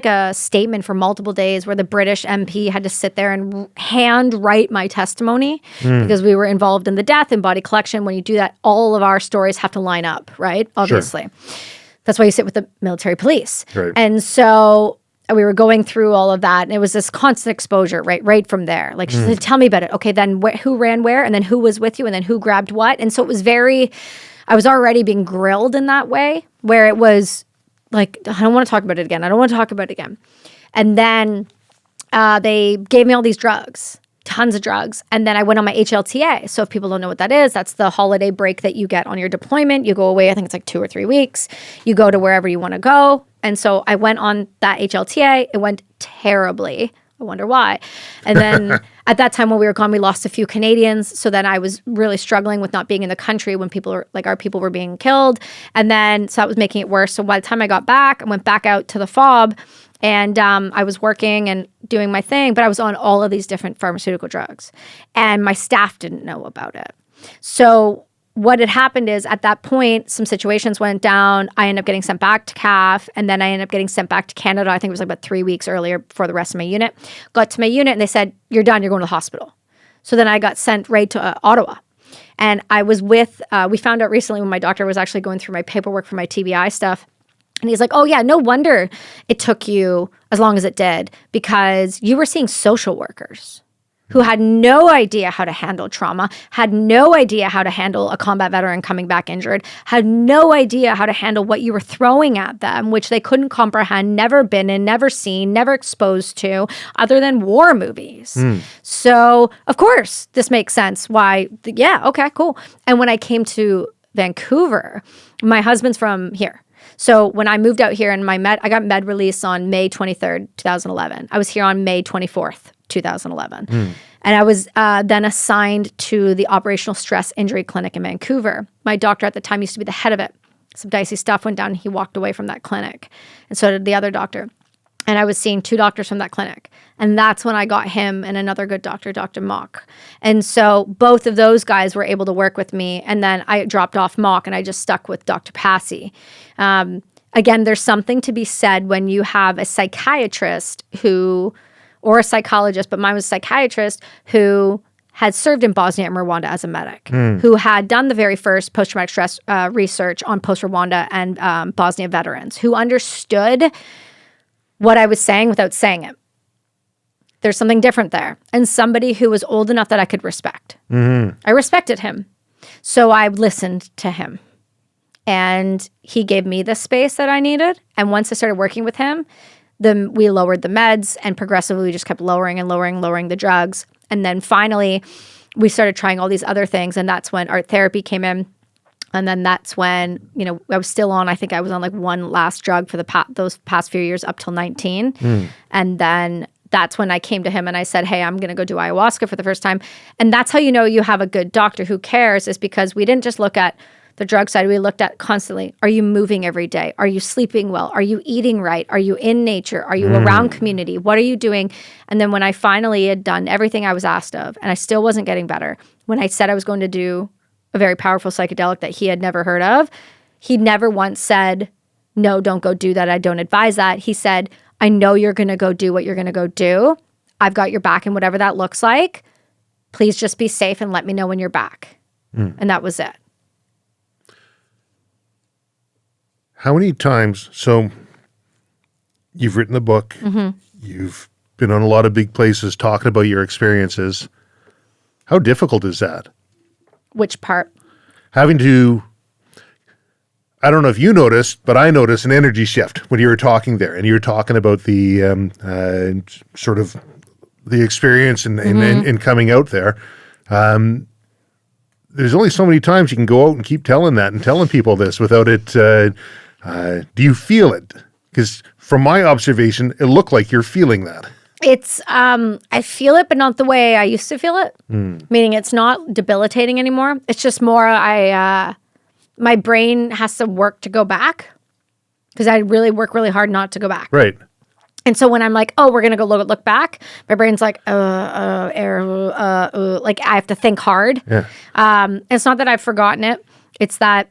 a statement for multiple days where the British MP had to sit there and hand write my testimony because we were involved in the death and body collection. When you do that, all of our stories have to line up, right? Obviously. Sure. That's why you sit with the military police. Right. And so we were going through all of that, and it was this constant exposure, right from there. Like, she said, tell me about it. Okay, then who ran where, and then who was with you, and then who grabbed what. And so it was I was already being grilled in that way, where it was like, I don't want to talk about it again. And then they gave me all these drugs, tons of drugs. And then I went on my HLTA. So if people don't know what that is, that's the holiday break that you get on your deployment. You go away, I think it's like 2 or 3 weeks. You go to wherever you want to go. And so I went on that HLTA. It went terribly. I wonder why. And then at that time when we were gone, we lost a few Canadians. So then I was really struggling with not being in the country when our people were being killed. And then, so that was making it worse. So by the time I got back, I went back out to the FOB, and I was working and doing my thing, but I was on all of these different pharmaceutical drugs, and my staff didn't know about it. So what had happened is, at that point, some situations went down. I ended up getting sent back to CAF, and then I ended up getting sent back to Canada. I think it was like about 3 weeks earlier before the rest of my unit. Got to my unit, and they said, you're done. You're going to the hospital. So then I got sent right to Ottawa. And I was with, we found out recently when my doctor was actually going through my paperwork for my TBI stuff. And he's like, oh, yeah, no wonder it took you as long as it did, because you were seeing social workers who had no idea how to handle trauma, had no idea how to handle a combat veteran coming back injured, had no idea how to handle what you were throwing at them, which they couldn't comprehend, never been in, never seen, never exposed to, other than war movies. So, of course, this makes sense why, yeah, okay, cool. And when I came to Vancouver, my husband's from here. So when I moved out here and I got med release on May 23rd, 2011. I was here on May 24th, 2011. And I was then assigned to the operational stress injury clinic in Vancouver. My doctor at the time used to be the head of it. Some dicey stuff went down and he walked away from that clinic. And so did the other doctor. And I was seeing 2 doctors from that clinic. And that's when I got him and another good doctor, Dr. Mock. And so both of those guys were able to work with me. And then I dropped off Mock and I just stuck with Dr. Passy. Again, there's something to be said when you have a psychiatrist or a psychologist, but mine was a psychiatrist who had served in Bosnia and Rwanda as a medic, who had done the very first post-traumatic stress research on post-Rwanda and Bosnia veterans, who understood what I was saying without saying it. There's something different there. And somebody who was old enough that I could respect. I respected him. So I listened to him. And he gave me the space that I needed. And once I started working with him, we lowered the meds and progressively we just kept lowering the drugs. And then finally, we started trying all these other things. And that's when art therapy came in. And then that's when, I was still on, I think I was on like one last drug for those past few years up till 19. And then that's when I came to him and I said, hey, I'm going to go do ayahuasca for the first time. And that's how you know you have a good doctor who cares, is because we didn't just look at the drug side. We looked at constantly, are you moving every day? Are you sleeping well? Are you eating right? Are you in nature? Are you around community? What are you doing? And then when I finally had done everything I was asked of, and I still wasn't getting better, when I said I was going to do a very powerful psychedelic that he had never heard of, he never once said, no, don't go do that. I don't advise that. He said, I know you're going to go do what you're going to go do. I've got your back and whatever that looks like. Please just be safe and let me know when you're back. And that was it. How many times, so you've written the book, you've been on a lot of big places talking about your experiences. How difficult is that? Which part? Having to, I don't know if you noticed, but I noticed an energy shift when you were talking there, and you were talking about the sort of the experience and coming out there. There's only so many times you can go out and keep telling that and telling people this without it. Do you feel it? Because from my observation, it looked like you're feeling that. It's, I feel it, but not the way I used to feel it. Meaning it's not debilitating anymore. It's just more, my brain has to work to go back because I really work really hard not to go back. Right. And so when I'm like, oh, we're going to go look back, my brain's like, like I have to think hard. Yeah. It's not that I've forgotten it. It's that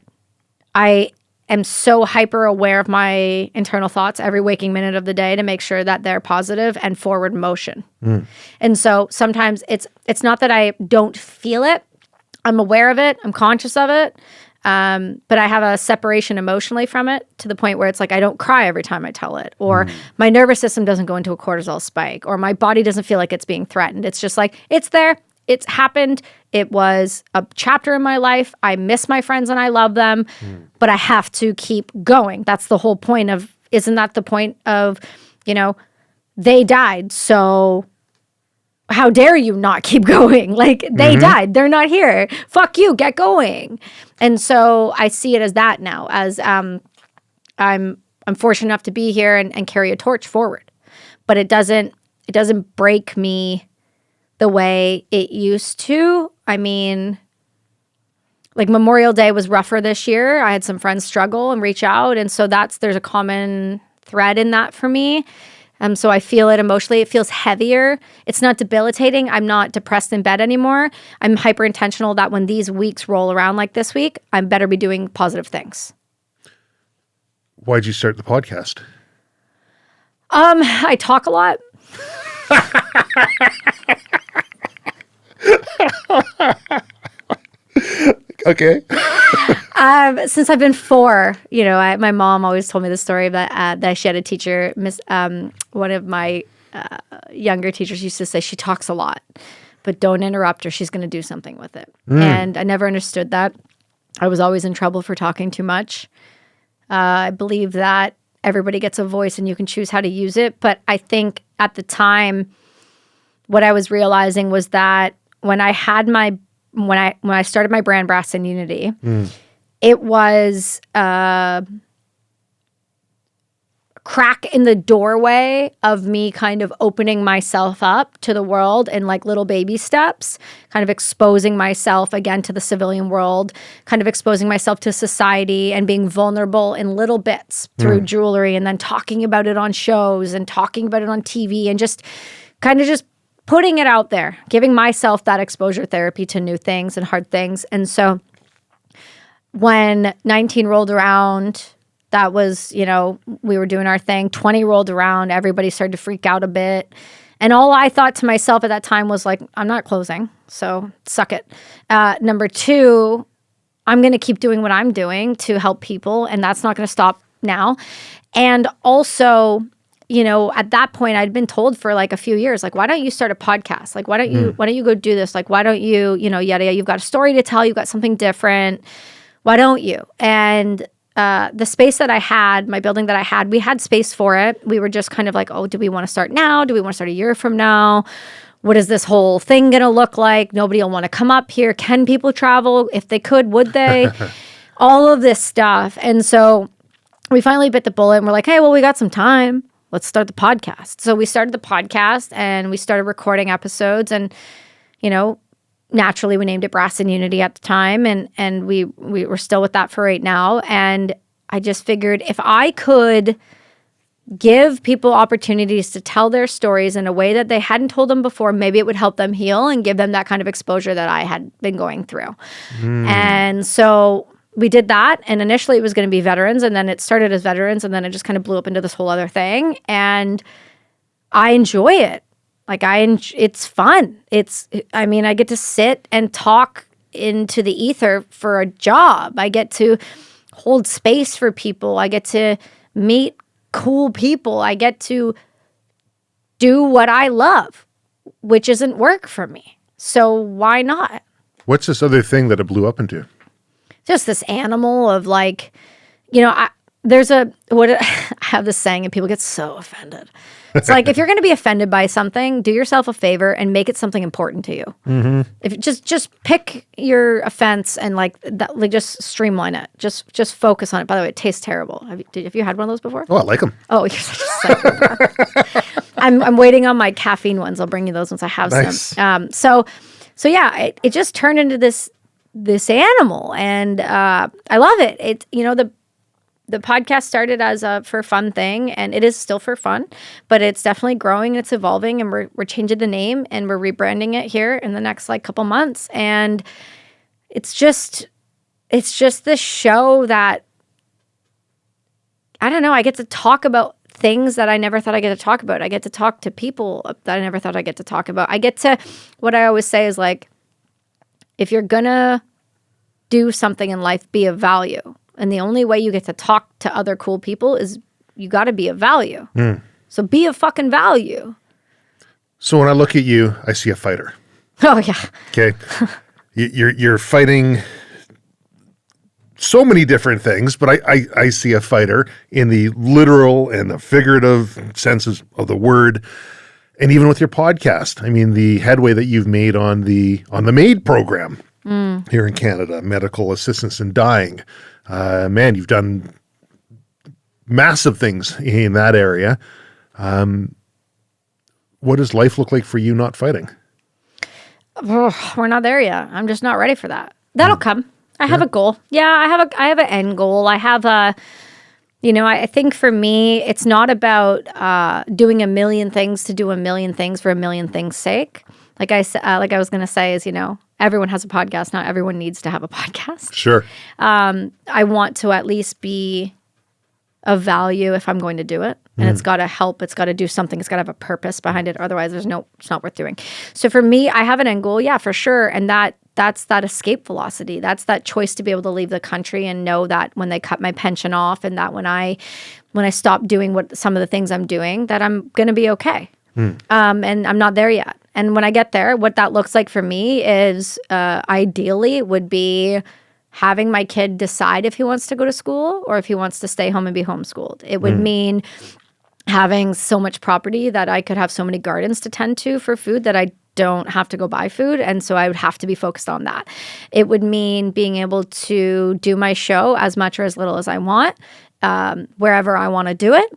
I am so hyper aware of my internal thoughts every waking minute of the day to make sure that they're positive and forward motion. And so sometimes it's not that I don't feel it. I'm aware of it. I'm conscious of it. But I have a separation emotionally from it to the point where it's like I don't cry every time I tell it, or my nervous system doesn't go into a cortisol spike, or my body doesn't feel like it's being threatened. It's just like, it's there. It's happened. It was a chapter in my life. I miss my friends and I love them, but I have to keep going. That's the whole point of, isn't that the point of, they died, so how dare you not keep going? Like, they died. They're not here. Fuck you. Get going. And so I see it as that now, as I'm fortunate enough to be here and carry a torch forward. But it doesn't break me the way it used to. I mean, like Memorial Day was rougher this year. I had some friends struggle and reach out. And so there's a common thread in that for me. So I feel it emotionally. It feels heavier. It's not debilitating. I'm not depressed in bed anymore. I'm hyper intentional that when these weeks roll around like this week, I better be doing positive things. Why'd you start the podcast? I talk a lot. Okay. Since I've been 4, my mom always told me the story that she had a teacher, one of my younger teachers used to say, she talks a lot, but don't interrupt her. She's going to do something with it. And I never understood that. I was always in trouble for talking too much. I believe that everybody gets a voice and you can choose how to use it. But I think at the time, what I was realizing was that when I started my brand Brass and Unity, it was crack in the doorway of me kind of opening myself up to the world in like little baby steps, kind of exposing myself again to the civilian world, kind of exposing myself to society and being vulnerable in little bits through jewelry, and then talking about it on shows and talking about it on TV, and just kind of just putting it out there, giving myself that exposure therapy to new things and hard things. And so when 19 rolled around, that was, we were doing our thing. 20 rolled around. Everybody started to freak out a bit. And all I thought to myself at that time was like, I'm not closing, so suck it. Number 2, I'm going to keep doing what I'm doing to help people, and that's not going to stop now. And also, at that point, I'd been told for like a few years, like, why don't you start a podcast? Like, why don't you go do this? Like, why don't you, yada, you've got a story to tell. You've got something different. Why don't you? And the space that I had, my building that I had, we had space for it. We were just kind of like, oh, do we want to start now? Do we want to start a year from now? What is this whole thing going to look like? Nobody will want to come up here. Can people travel? If they could, would they? All of this stuff. And so we finally bit the bullet and we're like, hey, well, we got some time. Let's start the podcast. So we started the podcast and we started recording episodes, and, naturally, we named it Brass and Unity at the time, and we were still with that for right now. And I just figured if I could give people opportunities to tell their stories in a way that they hadn't told them before, maybe it would help them heal and give them that kind of exposure that I had been going through. And so we did that. And initially it was going to be veterans, and then it started as veterans, and then it just kind of blew up into this whole other thing. And I enjoy it. Like it's fun. I get to sit and talk into the ether for a job. I get to hold space for people. I get to meet cool people. I get to do what I love, which isn't work for me. So why not? What's this other thing that it blew up into? Just this animal of like, I have this saying and people get so offended. It's like, if you're going to be offended by something, do yourself a favor and make it something important to you. Mm-hmm. If just pick your offense and just streamline it. Just focus on it. By the way, it tastes terrible. Have you had one of those before? Oh, I like them. Oh, you're such a psycho. I'm waiting on my caffeine ones. I'll bring you those once I have some. So yeah, it just turned into this animal, and I love it. The podcast started as a for fun thing, and it is still for fun, but it's definitely growing, it's evolving, and we're changing the name and we're rebranding it here in the next couple months. And it's just this show that, I don't know, I get to talk about things that I never thought I get to talk about. I get to talk to people that I never thought I get to talk about. What I always say is like, if you're gonna do something in life, be of value. And the only way you get to talk to other cool people is you got to be of value. So be of fucking value. So when I look at you, I see a fighter. Oh, yeah. Okay. You're fighting so many different things, but I see a fighter in the literal and the figurative senses of the word. And even with your podcast, I mean, the headway that you've made on the MAID program here in Canada, medical assistance in dying. Man, you've done massive things in that area. What does life look like for you not fighting? Oh, we're not there yet. I'm just not ready for that. That'll come. I have a goal. Yeah, I have an end goal. I have I think for me, it's not about doing a million things to do a million things for a million things' sake. Like I was going to say is, everyone has a podcast. Not everyone needs to have a podcast. Sure. I want to at least be of value if I'm going to do it. And it's got to help. It's got to do something. It's got to have a purpose behind it. Otherwise, it's not worth doing. So for me, I have an end goal. Yeah, for sure. And that's that escape velocity. That's that choice to be able to leave the country and know that when they cut my pension off, and that when I stop doing some of the things I'm doing, that I'm going to be okay. And I'm not there yet. And when I get there, what that looks like for me is ideally would be having my kid decide if he wants to go to school or if he wants to stay home and be homeschooled. It would mean having so much property that I could have so many gardens to tend to for food that I don't have to go buy food. And so I would have to be focused on that. It would mean being able to do my show as much or as little as I want. wherever I want to do it.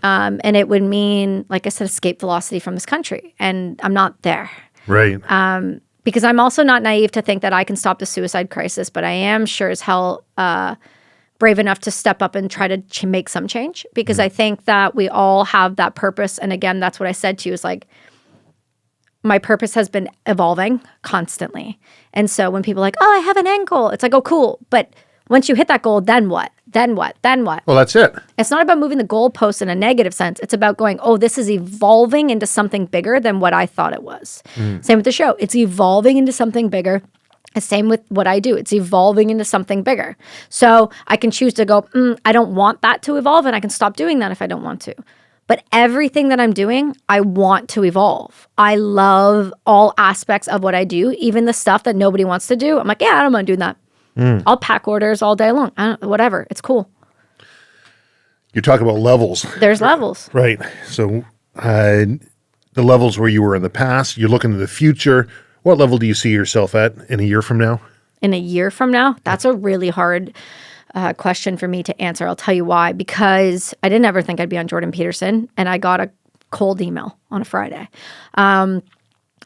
And it would mean, like I said, escape velocity from this country. And I'm not there. Right. Because I'm also not naive to think that I can stop the suicide crisis, but I am sure as hell brave enough to step up and try to make some change. Because I think that we all have that purpose. And again, that's what I said to you is like, my purpose has been evolving constantly. And so when people are like, oh, I have an end goal, it's like, oh, cool. But once you hit that goal, then what? Then what? Then what? Well, that's it. It's not about moving the goalpost in a negative sense. It's about going, oh, this is evolving into something bigger than what I thought it was. Same with the show. It's evolving into something bigger. Same with what I do. It's evolving into something bigger. So I can choose to go, I don't want that to evolve, and I can stop doing that if I don't want to. But everything that I'm doing, I want to evolve. I love all aspects of what I do, even the stuff that nobody wants to do. I'm like, yeah, I don't mind doing that. I'll pack orders all day long. Whatever. It's cool. You're talking about levels. There's levels. Right. So the levels where you were in the past, you're looking to the future. What level do you see yourself at in a year from now? In a year from now? That's a really hard question for me to answer. I'll tell you why. Because I didn't ever think I'd be on Jordan Peterson, and I got a cold email on a Friday.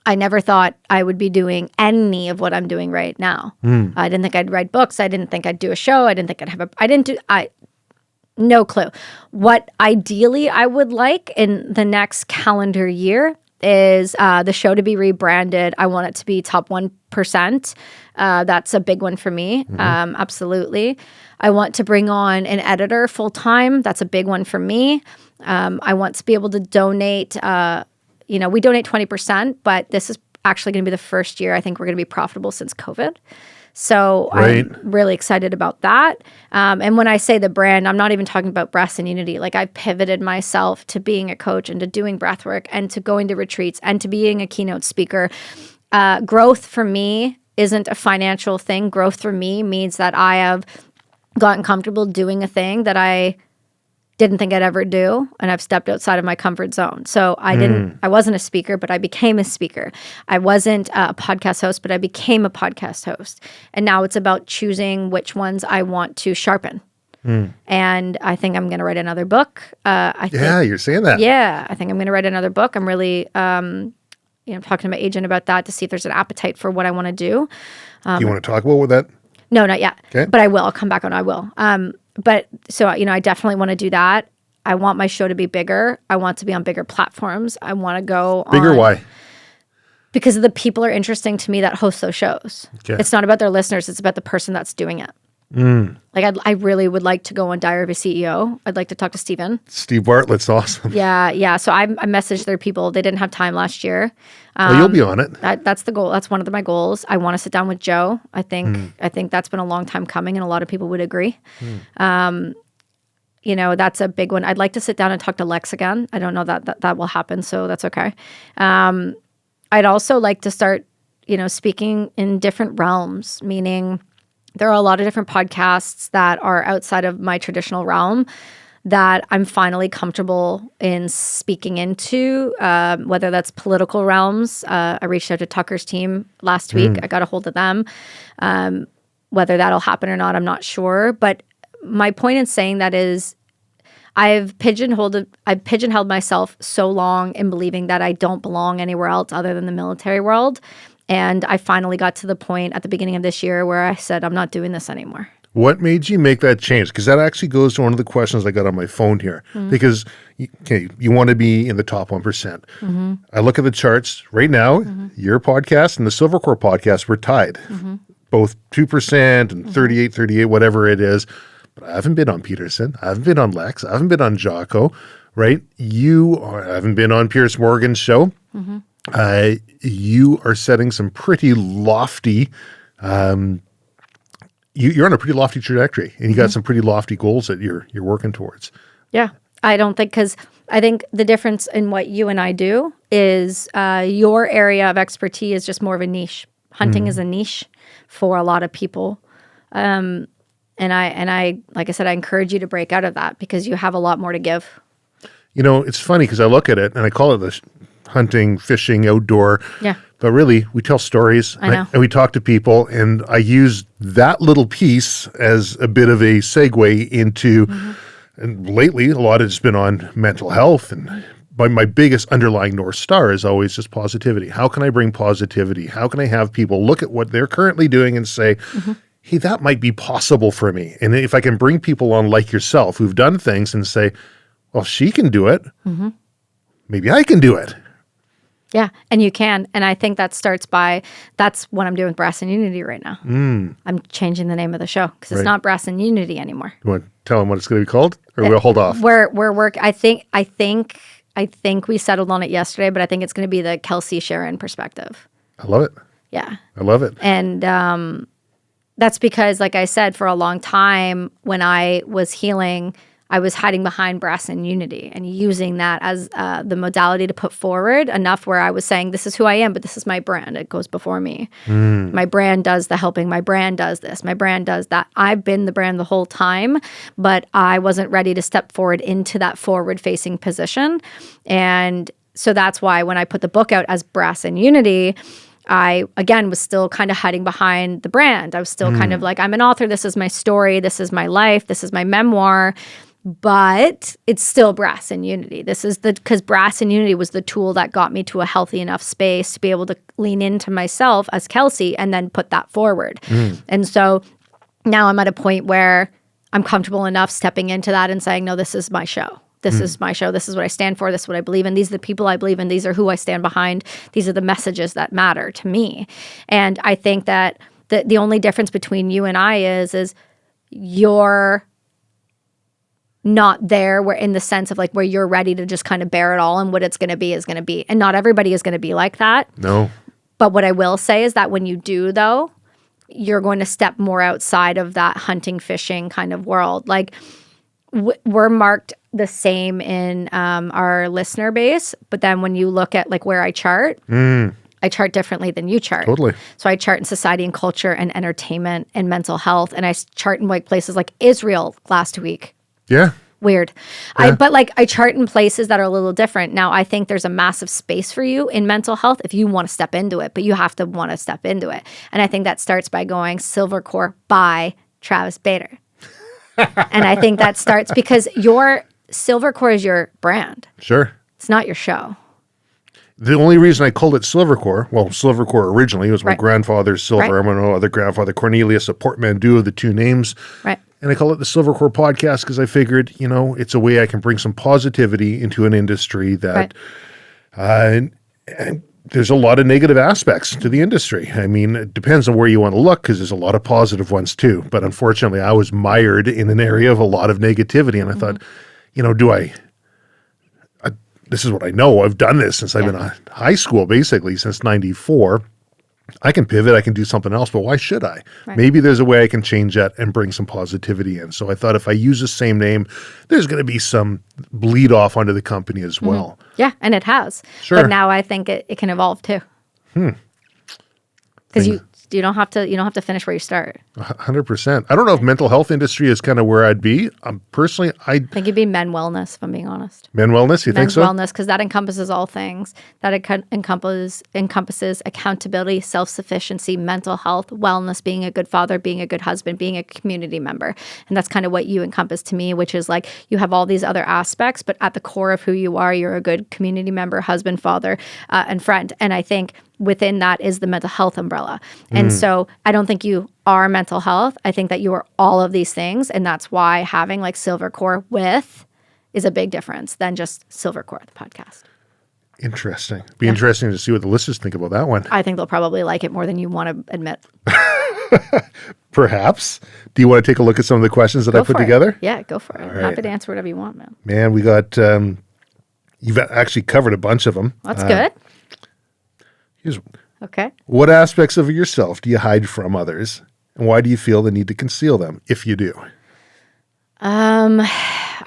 I never thought I would be doing any of what I'm doing right now. I didn't think I'd write books. I didn't think I'd do a show. I didn't think I'd have no clue. What ideally I would like in the next calendar year is the show to be rebranded. I want it to be top 1%. That's a big one for me. Absolutely. I want to bring on an editor full time. That's a big one for me. I want to be able to donate. We donate 20%, but this is actually going to be the first year I think we're going to be profitable since COVID. So Right. I'm really excited about that. And when I say the brand, I'm not even talking about breaths and unity. Like I pivoted myself to being a coach and to doing breath work and to going to retreats and to being a keynote speaker. Growth for me isn't a financial thing. Growth for me means that I have gotten comfortable doing a thing that I didn't think I'd ever do, and I've stepped outside of my comfort zone. So I wasn't a speaker, but I became a speaker. I wasn't a podcast host, but I became a podcast host. And now it's about choosing which ones I want to sharpen. And I think I'm going to write another book. You're saying that. Yeah, I think I'm going to write another book. I'm really, talking to my agent about that to see if there's an appetite for what I want to do. Do you want to talk about that? No, not yet. Okay. But I will. I'll come back on. I will. But so, I definitely want to do that. I want my show to be bigger. I want to be on bigger platforms. I want to go Bigger, on. why? Because the people are interesting to me that host those shows. Okay. It's not about their listeners. It's about the person that's doing it. Like I really would like to go on Diary of a CEO. I'd like to talk to Steven. Steve Bartlett's awesome. Yeah. So I messaged their people. They didn't have time last year. You'll be on it. That's the goal. That's one of my goals. I want to sit down with Joe. I think that's been a long time coming, and a lot of people would agree. That's a big one. I'd like to sit down and talk to Lex again. I don't know that will happen, so that's okay. I'd also like to start, speaking in different realms, meaning there are a lot of different podcasts that are outside of my traditional realm that I'm finally comfortable in speaking into, whether that's political realms. I reached out to Tucker's team last week. I got a hold of them. Whether that'll happen or not, I'm not sure. But my point in saying that is I've pigeonholed myself so long in believing that I don't belong anywhere else other than the military world. And I finally got to the point at the beginning of this year where I said, I'm not doing this anymore. What made you make that change? Because that actually goes to one of the questions I got on my phone here. Because, you want to be in the top 1%. I look at the charts right now, your podcast and the Silvercore podcast were tied. Both 2% and 38, whatever it is. But I haven't been on Peterson. I haven't been on Lex. I haven't been on Jocko, right? I haven't been on Pierce Morgan's show. You are setting some pretty lofty, you're on a pretty lofty trajectory, and you got some pretty lofty goals that you're working towards. Yeah. I don't think, because I think the difference in what you and I do is your area of expertise is just more of a niche. Hunting is a niche for a lot of people. And I, like I said, I encourage you to break out of that because you have a lot more to give. It's funny because I look at it and I call it the hunting, fishing, outdoor. Yeah. But really, we tell stories I know. and we talk to people, and I use that little piece as a bit of a segue into And lately, a lot has been on mental health. And my biggest underlying North Star is always just positivity. How can I bring positivity? How can I have people look at what they're currently doing and say, hey, that might be possible for me. And if I can bring people on like yourself who've done things and say, well, she can do it. Maybe I can do it. Yeah, and you can. And I think that starts by, that's what I'm doing with Brass and Unity right now. I'm changing the name of the show because it's not Brass and Unity anymore. You want to tell them what it's going to be called? Or we'll hold off? I think we settled on it yesterday, but I think it's going to be the Kelsi Sheren perspective. I love it. Yeah. I love it. And that's because, like I said, for a long time when I was healing, I was hiding behind Brass and Unity and using that as the modality to put forward enough where I was saying, this is who I am, but this is my brand. It goes before me. My brand does the helping. My brand does this. My brand does that. I've been the brand the whole time, but I wasn't ready to step forward into that forward-facing position. And so that's why when I put the book out as Brass and Unity, I, again, was still kind of hiding behind the brand. I was still kind of like, I'm an author. This is my story. This is my life. This is my memoir. But it's still Brass and Unity. Because Brass and Unity was the tool that got me to a healthy enough space to be able to lean into myself as Kelsi and then put that forward. And so now I'm at a point where I'm comfortable enough stepping into that and saying, no, this is my show. This is my show. This is what I stand for. This is what I believe in. These are the people I believe in. These are who I stand behind. These are the messages that matter to me. And I think that the only difference between you and I is you're not there where in the sense of like where you're ready to just kind of bear it all and what it's going to be is going to be. And not everybody is going to be like that. No. But what I will say is that when you do, though, you're going to step more outside of that hunting, fishing kind of world. Like we're marked the same in our listener base. But then when you look at like where I chart, I chart differently than you chart. Totally. So I chart in society and culture and entertainment and mental health. And I chart in like places like Israel last week. Yeah. Weird. Yeah. But like I chart in places that are a little different. Now, I think there's a massive space for you in mental health if you want to step into it, but you have to want to step into it. And I think that starts by going Silvercore by Travis Bader. And I think that starts because your Silvercore is your brand. Sure. It's not your show. The only reason I called it Silvercore, well, Silvercore originally was my grandfather's silver. I'm my other grandfather, Cornelius, a portmanteau of the two names. Right. And I call it the Silvercore podcast because I figured, it's a way I can bring some positivity into an industry that and there's a lot of negative aspects to the industry. I mean, it depends on where you want to look because there's a lot of positive ones too. But unfortunately, I was mired in an area of a lot of negativity. And I thought, this is what I know. I've done this since I've been in high school, basically, since 94. I can pivot, I can do something else, but why should I? Right. Maybe there's a way I can change that and bring some positivity in. So I thought if I use the same name, there's going to be some bleed off onto the company as well. Yeah, and it has. Sure. But now I think it can evolve too. Because you don't have to finish where you start. 100%. I don't know if mental health industry is kind of where I'd be. Personally, I think you'd be men wellness, if I'm being honest. Men wellness, you think so? Men wellness, because that encompasses all things. That encompasses accountability, self-sufficiency, mental health, wellness, being a good father, being a good husband, being a community member. And that's kind of what you encompass to me, which is like you have all these other aspects, but at the core of who you are, you're a good community member, husband, father, and friend. And I think within that is the mental health umbrella. And so I don't think you are mental health. I think that you are all of these things. And that's why having like Silvercore with is a big difference than just Silvercore, the podcast. Interesting. Be interesting to see what the listeners think about that one. I think they'll probably like it more than you want to admit. Perhaps. Do you want to take a look at some of the questions that I put together? Yeah, go for it. I'm happy to answer whatever you want, man. Man, we got, you've actually covered a bunch of them. That's good. Okay. What aspects of yourself do you hide from others, and why do you feel the need to conceal them, if you do? I'm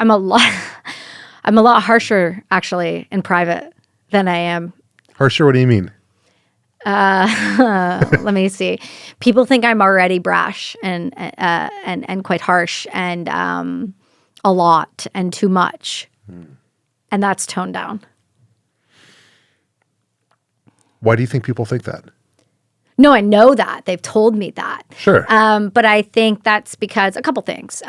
a lot harsher actually in private than I am. Harsher? What do you mean? Let me see. People think I'm already brash and quite harsh and a lot and too much, and that's toned down. Why do you think people think that? No, I know that. They've told me that. Sure. But I think that's because a couple things.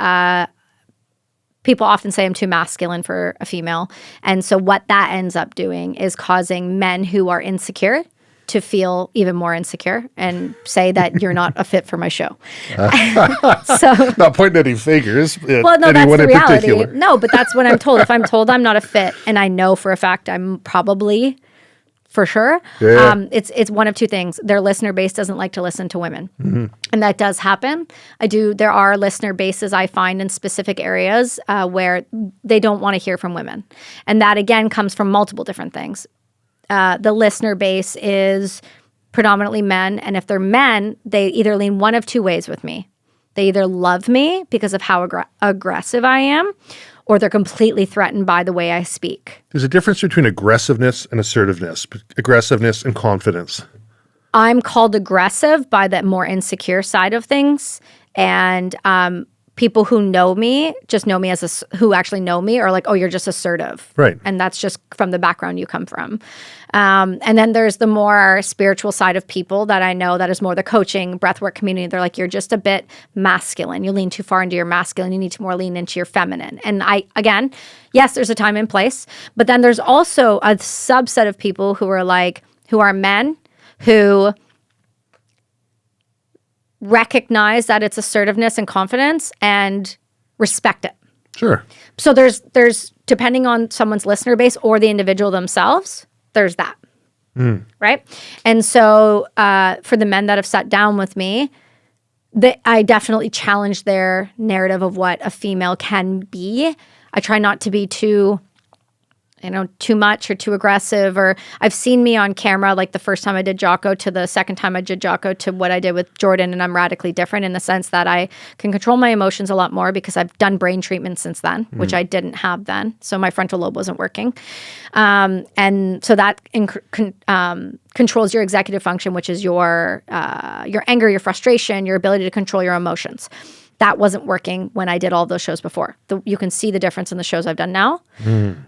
people often say I'm too masculine for a female. And so what that ends up doing is causing men who are insecure to feel even more insecure and say that you're not a fit for my show. So Not pointing any fingers at well, no, that's anyone the in reality. particular. No, but that's what I'm told. If I'm told I'm not a fit and I know for a fact I'm probably for sure, it's one of two things. Their listener base doesn't like to listen to women. And that does happen. There are listener bases I find in specific areas where they don't want to hear from women. And that again comes from multiple different things. The listener base is predominantly men. And if they're men, they either lean one of two ways with me. They either love me because of how aggressive I am, or they're completely threatened by the way I speak. There's a difference between aggressiveness and assertiveness, aggressiveness and confidence. I'm called aggressive by the more insecure side of things. And people who know me just know me as who actually know me are like, oh, you're just assertive. Right. And that's just from the background you come from. And then there's the more spiritual side of people that I know that is more the coaching, breathwork community. They're like, you're just a bit masculine. You lean too far into your masculine. You need to more lean into your feminine. And again, yes, there's a time and place. But then there's also a subset of people who are men who recognize that it's assertiveness and confidence and respect it. Sure. So there's depending on someone's listener base or the individual themselves, there's that. Right? And so for the men that have sat down with me, I definitely challenge their narrative of what a female can be. I try not to be too much or too aggressive, or I've seen me on camera, like the first time I did Jocko to the second time I did Jocko to what I did with Jordan, and I'm radically different in the sense that I can control my emotions a lot more because I've done brain treatment since then, which I didn't have then. So my frontal lobe wasn't working. And so that controls your executive function, which is your anger, your frustration, your ability to control your emotions. That wasn't working when I did all those shows before. You can see the difference in the shows I've done now.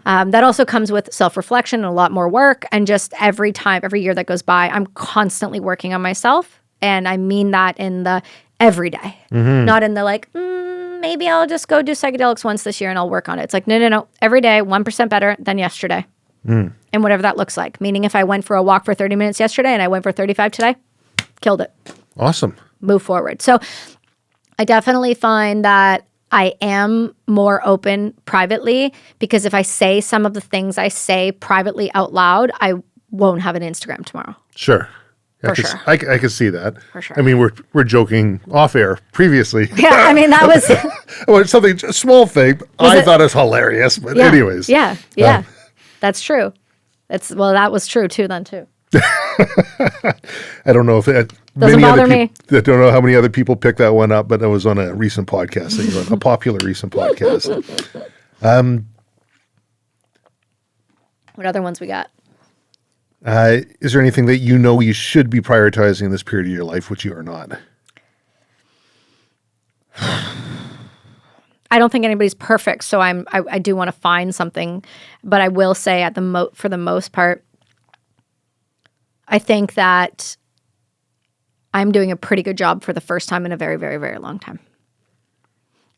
That also comes with self-reflection and a lot more work. And just every year that goes by, I'm constantly working on myself. And I mean that in the everyday, not in the like, maybe I'll just go do psychedelics once this year and I'll work on it. It's like, no. Every day, 1% better than yesterday. And whatever that looks like. Meaning if I went for a walk for 30 minutes yesterday and I went for 35 today, killed it. Awesome. Move forward. So I definitely find that I am more open privately because if I say some of the things I say privately out loud, I won't have an Instagram tomorrow. Sure. For sure. I can see that. For sure. I mean, we're joking off air previously. Yeah, I mean, that was... well, something, a small thing I thought was hilarious, but anyways. Yeah. That's true. That was true too then too. I don't know if it doesn't bother me. I don't know how many other people picked that one up, but it was on a recent podcast, a popular recent podcast. What other ones we got? Is there anything that you should be prioritizing in this period of your life, which you are not? I don't think anybody's perfect, so I do want to find something, but I will say for the most part, I think that I'm doing a pretty good job for the first time in a very, very, very long time.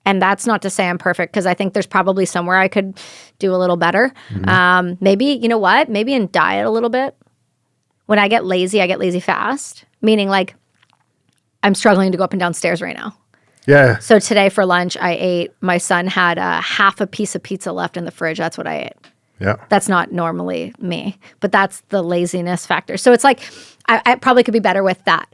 And that's not to say I'm perfect because I think there's probably somewhere I could do a little better. Maybe, you know what? Maybe in diet a little bit. When I get lazy fast, meaning like I'm struggling to go up and down stairs right now. Yeah. So today for lunch, my son had half a piece of pizza left in the fridge. That's what I ate. Yeah. That's not normally me, but that's the laziness factor. So it's like, I probably could be better with that.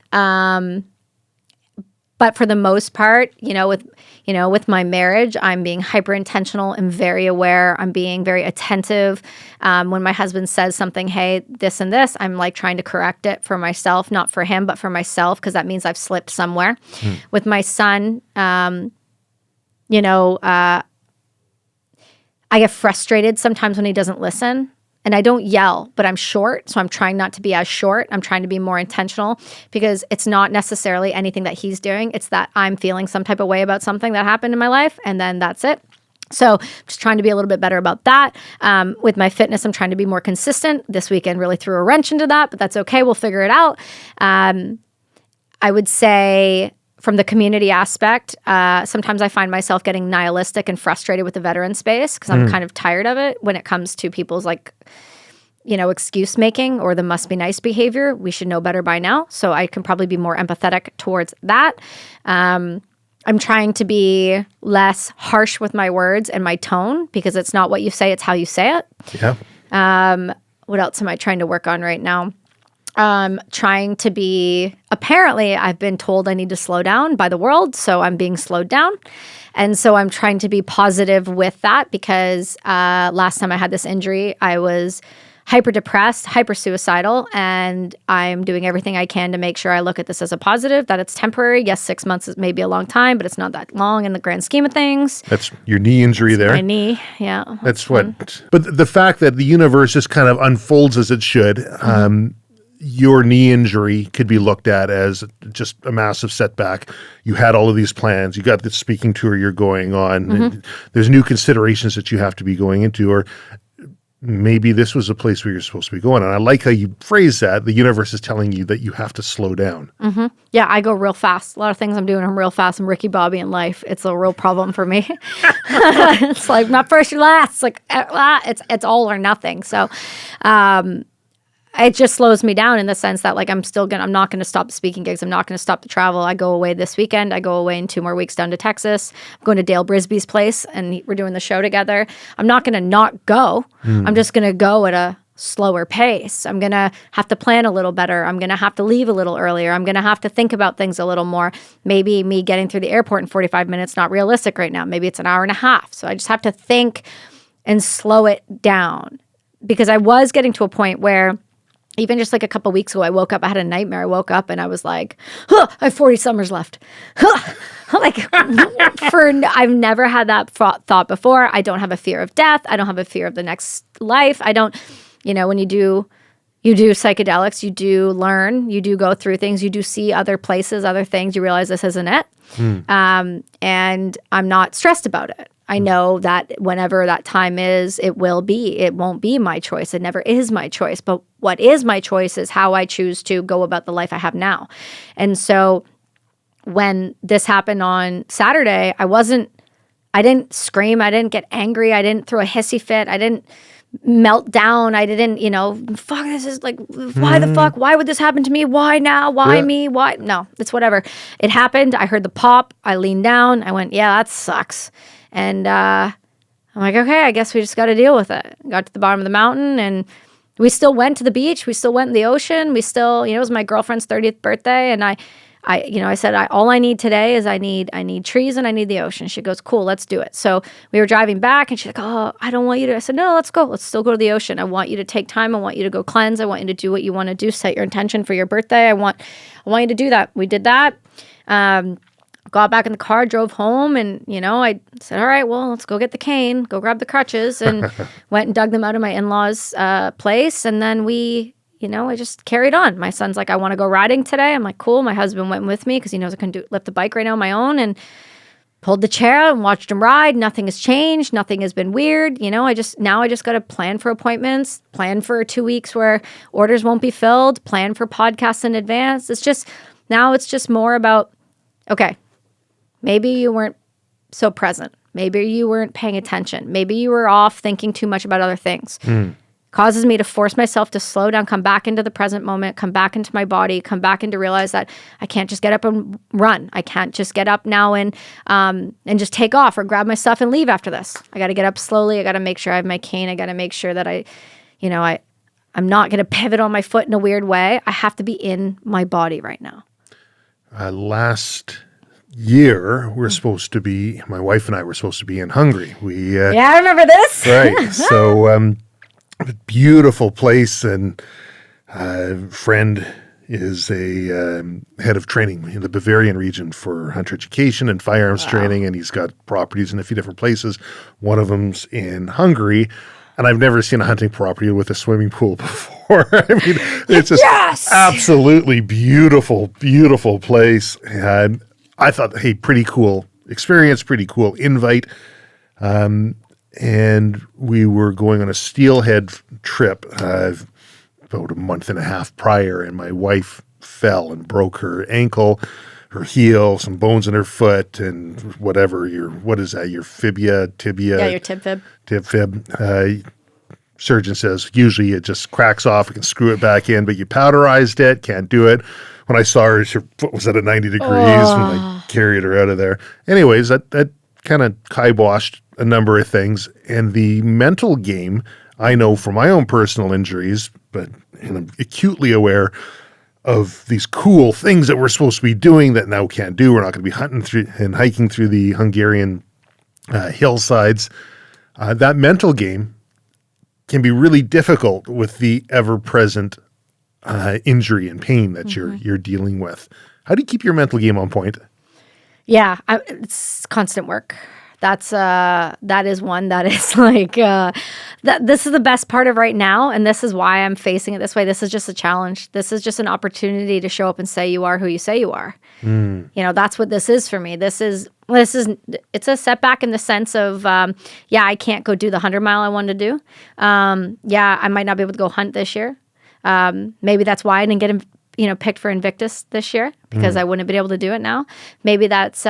But for the most part, with my marriage, I'm being hyper intentional and very aware. I'm being very attentive. When my husband says something, hey, this and this, I'm like trying to correct it for myself, not for him, but for myself, because that means I've slipped somewhere. With my son, I get frustrated sometimes when he doesn't listen. And I don't yell, but I'm short, so I'm trying not to be as short. I'm trying to be more intentional because it's not necessarily anything that he's doing. It's that I'm feeling some type of way about something that happened in my life, and then that's it. So I'm just trying to be a little bit better about that. With my fitness, I'm trying to be more consistent. This weekend really threw a wrench into that, but that's okay. We'll figure it out. I would say from the community aspect, sometimes I find myself getting nihilistic and frustrated with the veteran space because I'm kind of tired of it when it comes to people's excuse making or the must be nice behavior. We should know better by now. So I can probably be more empathetic towards that. I'm trying to be less harsh with my words and my tone because it's not what you say, it's how you say it. Yeah. What else am I trying to work on right now? Trying to be, apparently I've been told I need to slow down by the world, so I'm being slowed down. And so I'm trying to be positive with that because last time I had this injury, I was hyper depressed, hyper suicidal, and I'm doing everything I can to make sure I look at this as a positive, that it's temporary. Yes, 6 months is maybe a long time, but it's not that long in the grand scheme of things. That's your knee injury there. My knee, yeah. That's what. But the fact that the universe just kind of unfolds as it should, your knee injury could be looked at as just a massive setback. You had all of these plans. You got this speaking tour you're going on. And there's new considerations that you have to be going into, or maybe this was a place where you're supposed to be going. And I like how you phrase that. The universe is telling you that you have to slow down. Yeah, I go real fast. A lot of things I'm doing, I'm real fast. I'm Ricky Bobby in life. It's a real problem for me. It's like not first or last. It's like it's all or nothing. So it just slows me down in the sense that I'm not going to stop the speaking gigs. I'm not going to stop the travel. I go away this weekend. I go away in 2 more weeks down to Texas. I'm going to Dale Brisby's place and we're doing the show together. I'm not going to not go. I'm just going to go at a slower pace. I'm going to have to plan a little better. I'm going to have to leave a little earlier. I'm going to have to think about things a little more. Maybe me getting through the airport in 45 minutes, not realistic right now. Maybe it's an hour and a half. So I just have to think and slow it down because I was getting to a point where even just a couple weeks ago, I woke up, I had a nightmare. I woke up and I was like, I have 40 summers left. I've never had that thought before. I don't have a fear of death. I don't have a fear of the next life. I don't, when you do psychedelics, you do learn, you do go through things, you do see other places, other things, you realize this isn't it. And I'm not stressed about it. I know that whenever that time is, it will be. It won't be my choice. It never is my choice. But what is my choice is how I choose to go about the life I have now. And so when this happened on Saturday, I didn't scream. I didn't get angry. I didn't throw a hissy fit. I didn't melt down. I didn't, fuck, this is why the fuck? Why would this happen to me? Why now? Why me? Why? No, it's whatever. It happened. I heard the pop. I leaned down. I went, yeah, that sucks. And I'm like, okay, I guess we just got to deal with it. Got to the bottom of the mountain and we still went to the beach. We still went in the ocean. We still, it was my girlfriend's 30th birthday. And I said, all I need today is I need trees and I need the ocean. She goes, cool, let's do it. So we were driving back and she's like, oh, I don't want you to. I said, no, let's go. Let's still go to the ocean. I want you to take time. I want you to go cleanse. I want you to do what you want to do. Set your intention for your birthday. I want you to do that. We did that. Got back in the car, drove home, and, I said, all right, well, let's go get the cane, go grab the crutches, and went and dug them out of my in-laws' place. And then I just carried on. My son's like, I want to go riding today. I'm like, cool. My husband went with me because he knows I can lift the bike right now on my own, and pulled the chair out and watched him ride. Nothing has changed. Nothing has been weird. I just got to plan for appointments, plan for 2 weeks where orders won't be filled, plan for podcasts in advance. It's just more about, okay, maybe you weren't so present. Maybe you weren't paying attention. Maybe you were off thinking too much about other things. Causes me to force myself to slow down, come back into the present moment, come back into my body, come back into realize that I can't just get up and run. I can't just get up now and just take off or grab my stuff and leave after this. I got to get up slowly. I got to make sure I have my cane. I got to make sure that I'm not going to pivot on my foot in a weird way. I have to be in my body right now. Last year, my wife and I were supposed to be in Hungary. I remember this. Right. So, beautiful place, and friend is a head of training in the Bavarian region for hunter education and firearms training, and he's got properties in a few different places. One of them's in Hungary, and I've never seen a hunting property with a swimming pool before. I mean, it's just absolutely beautiful, beautiful place. And I thought, hey, pretty cool experience, pretty cool invite. And we were going on a steelhead trip about a month and a half prior, and my wife fell and broke her ankle, her heel, some bones in her foot, and whatever what is that? Your tibia? Yeah, your tib fib. Tib fib. Surgeon says usually it just cracks off. We can screw it back in, but you powderized it. Can't do it. When I saw her foot was at a 90 degrees when I carried her out of there. Anyways, that kind of kiboshed a number of things. And the mental game, I know from my own personal injuries, and I'm acutely aware of these cool things that we're supposed to be doing that now can't do. We're not going to be hunting through and hiking through the Hungarian hillsides. That mental game can be really difficult with the ever-present injury and pain that you're dealing with. How do you keep your mental game on point? Yeah, it's constant work. That is one that is like this is the best part of right now, and this is why I'm facing it this way. This is just a challenge. This is just an opportunity to show up and say you are who you say you are. That's what this is for me. It's a setback in the sense of I can't go do the 100-mile I wanted to do. I might not be able to go hunt this year. Maybe that's why I didn't get picked for Invictus this year, because I wouldn't have been able to do it now. Maybe that's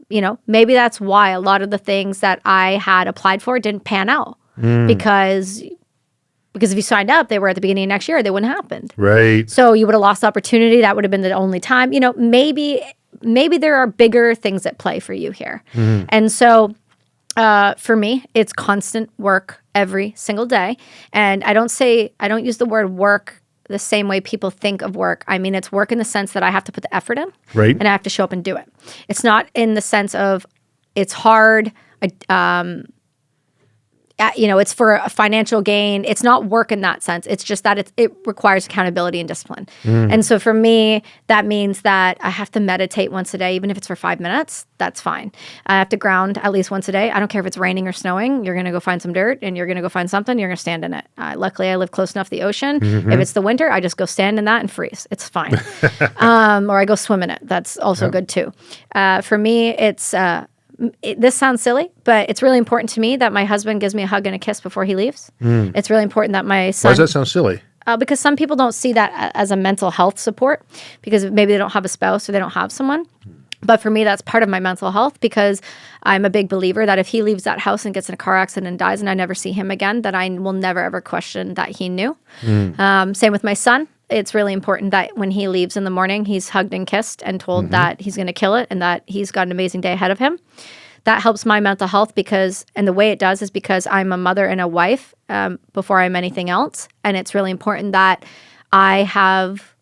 maybe that's why a lot of the things that I had applied for didn't pan out, because if you signed up, they were at the beginning of next year, they wouldn't have happened. Right. So you would have lost the opportunity. That would have been the only time. Maybe there are bigger things at play for you here. And so for me, it's constant work every single day. And I don't use the word work the same way people think of work. I mean, it's work in the sense that I have to put the effort in, right, and I have to show up and do it. It's not in the sense of it's hard, it's for a financial gain. It's not work in that sense. It's just that it requires accountability and discipline. And so for me, that means that I have to meditate once a day, even if it's for 5 minutes, that's fine. I have to ground at least once a day. I don't care if it's raining or snowing. You're going to go find some dirt and you're going to go find something. You're going to stand in it. Luckily, I live close enough to the ocean. If it's the winter, I just go stand in that and freeze. It's fine. Or I go swim in it. That's also good too. For me, this sounds silly, but it's really important to me that my husband gives me a hug and a kiss before he leaves. It's really important that my son... Why does that sound silly? Because some people don't see that as a mental health support, because maybe they don't have a spouse or they don't have someone. But for me, that's part of my mental health, because I'm a big believer that if he leaves that house and gets in a car accident and dies and I never see him again, that I will never, ever question that he knew. Same with my son. It's really important that when he leaves in the morning, he's hugged and kissed and told that he's going to kill it and that he's got an amazing day ahead of him. That helps my mental health and the way it does is because I'm a mother and a wife before I'm anything else. And it's really important that I have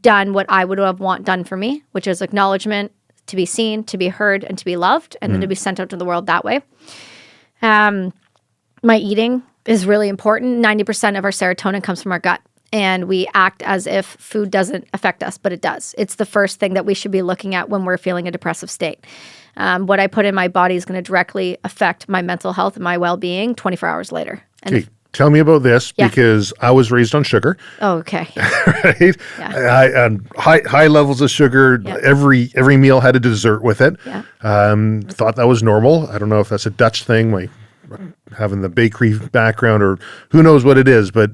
done what I would have done for me, which is acknowledgement, to be seen, to be heard, and to be loved, and then to be sent out to the world that way. My eating is really important. 90% of our serotonin comes from our gut. And we act as if food doesn't affect us, but it does. It's the first thing that we should be looking at when we're feeling a depressive state. What I put in my body is going to directly affect my mental health and my well-being 24 hours later. Okay, tell me about this, because I was raised on sugar. Oh, okay. Right? Yeah. High levels of sugar. Yeah. Every meal had a dessert with it. Yeah. Thought that was normal. I don't know if that's a Dutch thing, having the bakery background, or who knows what it is, but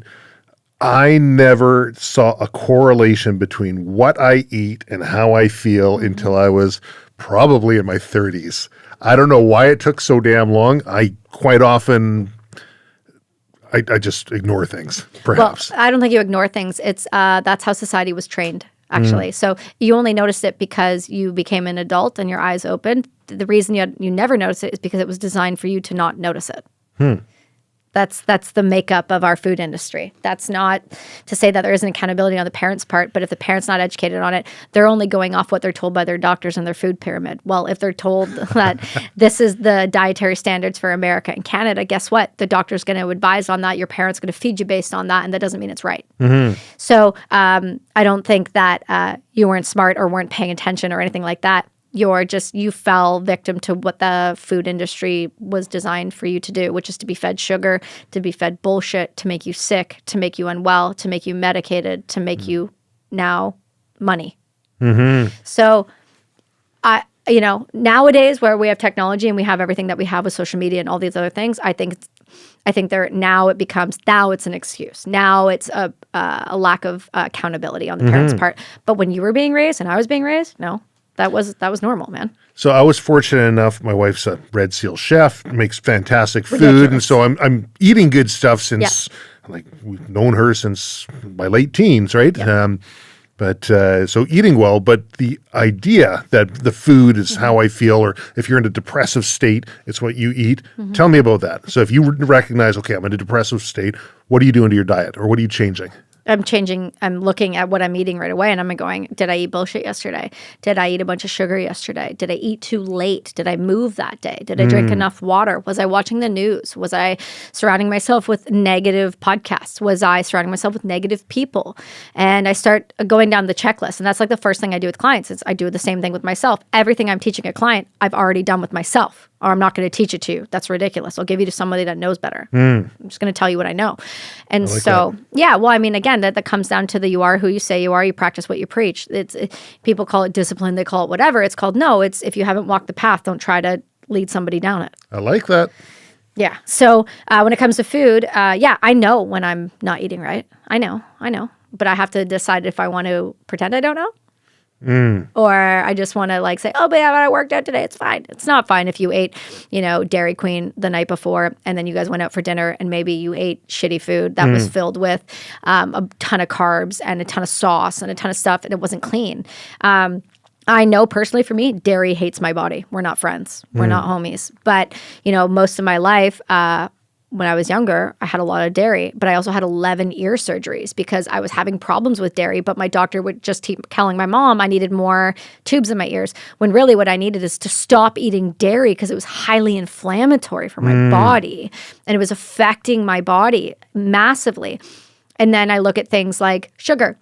I never saw a correlation between what I eat and how I feel until I was probably in my 30s. I don't know why it took so damn long. I quite often, I just ignore things, perhaps. Well, I don't think you ignore things. It's that's how society was trained, actually. So you only noticed it because you became an adult and your eyes opened. The reason you never noticed it is because it was designed for you to not notice it. That's the makeup of our food industry. That's not to say that there isn't accountability on the parents' part, but if the parent's not educated on it, they're only going off what they're told by their doctors and their food pyramid. Well, if they're told that this is the dietary standards for America and Canada, guess what? The doctor's going to advise on that. Your parent's going to feed you based on that, and that doesn't mean it's right. So I don't think that you weren't smart or weren't paying attention or anything like that. You fell victim to what the food industry was designed for you to do, which is to be fed sugar, to be fed bullshit, to make you sick, to make you unwell, to make you medicated, to make you now money. So nowadays where we have technology and we have everything that we have with social media and all these other things, I think it's an excuse. Now it's a lack of accountability on the parents' part. But when you were being raised and I was being raised, no. that was normal, man. So I was fortunate enough. My wife's a Red Seal chef, makes fantastic food, Ridiculous. and so I'm eating good stuff since like we've known her since my late teens, right? But so eating well, but the idea that the food is how I feel, or if you're in a depressive state, it's what you eat. Tell me about that. So if you recognize, okay, I'm in a depressive state, what are you doing to your diet, or what are you changing? I'm looking at what I'm eating right away, and I'm going, did I eat bullshit yesterday? Did I eat a bunch of sugar yesterday? Did I eat too late? Did I move that day? Did I drink enough water? Was I watching the news? Was I surrounding myself with negative podcasts? Was I surrounding myself with negative people? And I start going down the checklist, and that's like the first thing I do with clients is I do the same thing with myself. Everything I'm teaching a client, I've already done with myself. Or I'm not going to teach it to you. That's ridiculous. I'll give you to somebody that knows better. I'm just going to tell you what I know. And well, I mean, again, that comes down to the you are who you say you are. You practice what you preach. People call it discipline. They call it whatever. It's called, no, it's if you haven't walked the path, don't try to lead somebody down it. I like that. Yeah. So when it comes to food, I know when I'm not eating right. I know. But I have to decide if I want to pretend I don't know. Or I just want to like say, oh, but I worked out today. It's fine. It's not fine if you ate, Dairy Queen the night before and then you guys went out for dinner and maybe you ate shitty food that was filled with a ton of carbs and a ton of sauce and a ton of stuff and it wasn't clean. I know personally for me, dairy hates my body. We're not friends. We're not homies. But, most of my life, when I was younger, I had a lot of dairy, but I also had 11 ear surgeries because I was having problems with dairy, but my doctor would just keep telling my mom I needed more tubes in my ears, when really what I needed is to stop eating dairy because it was highly inflammatory for my body, and it was affecting my body massively. And then I look at things like sugar.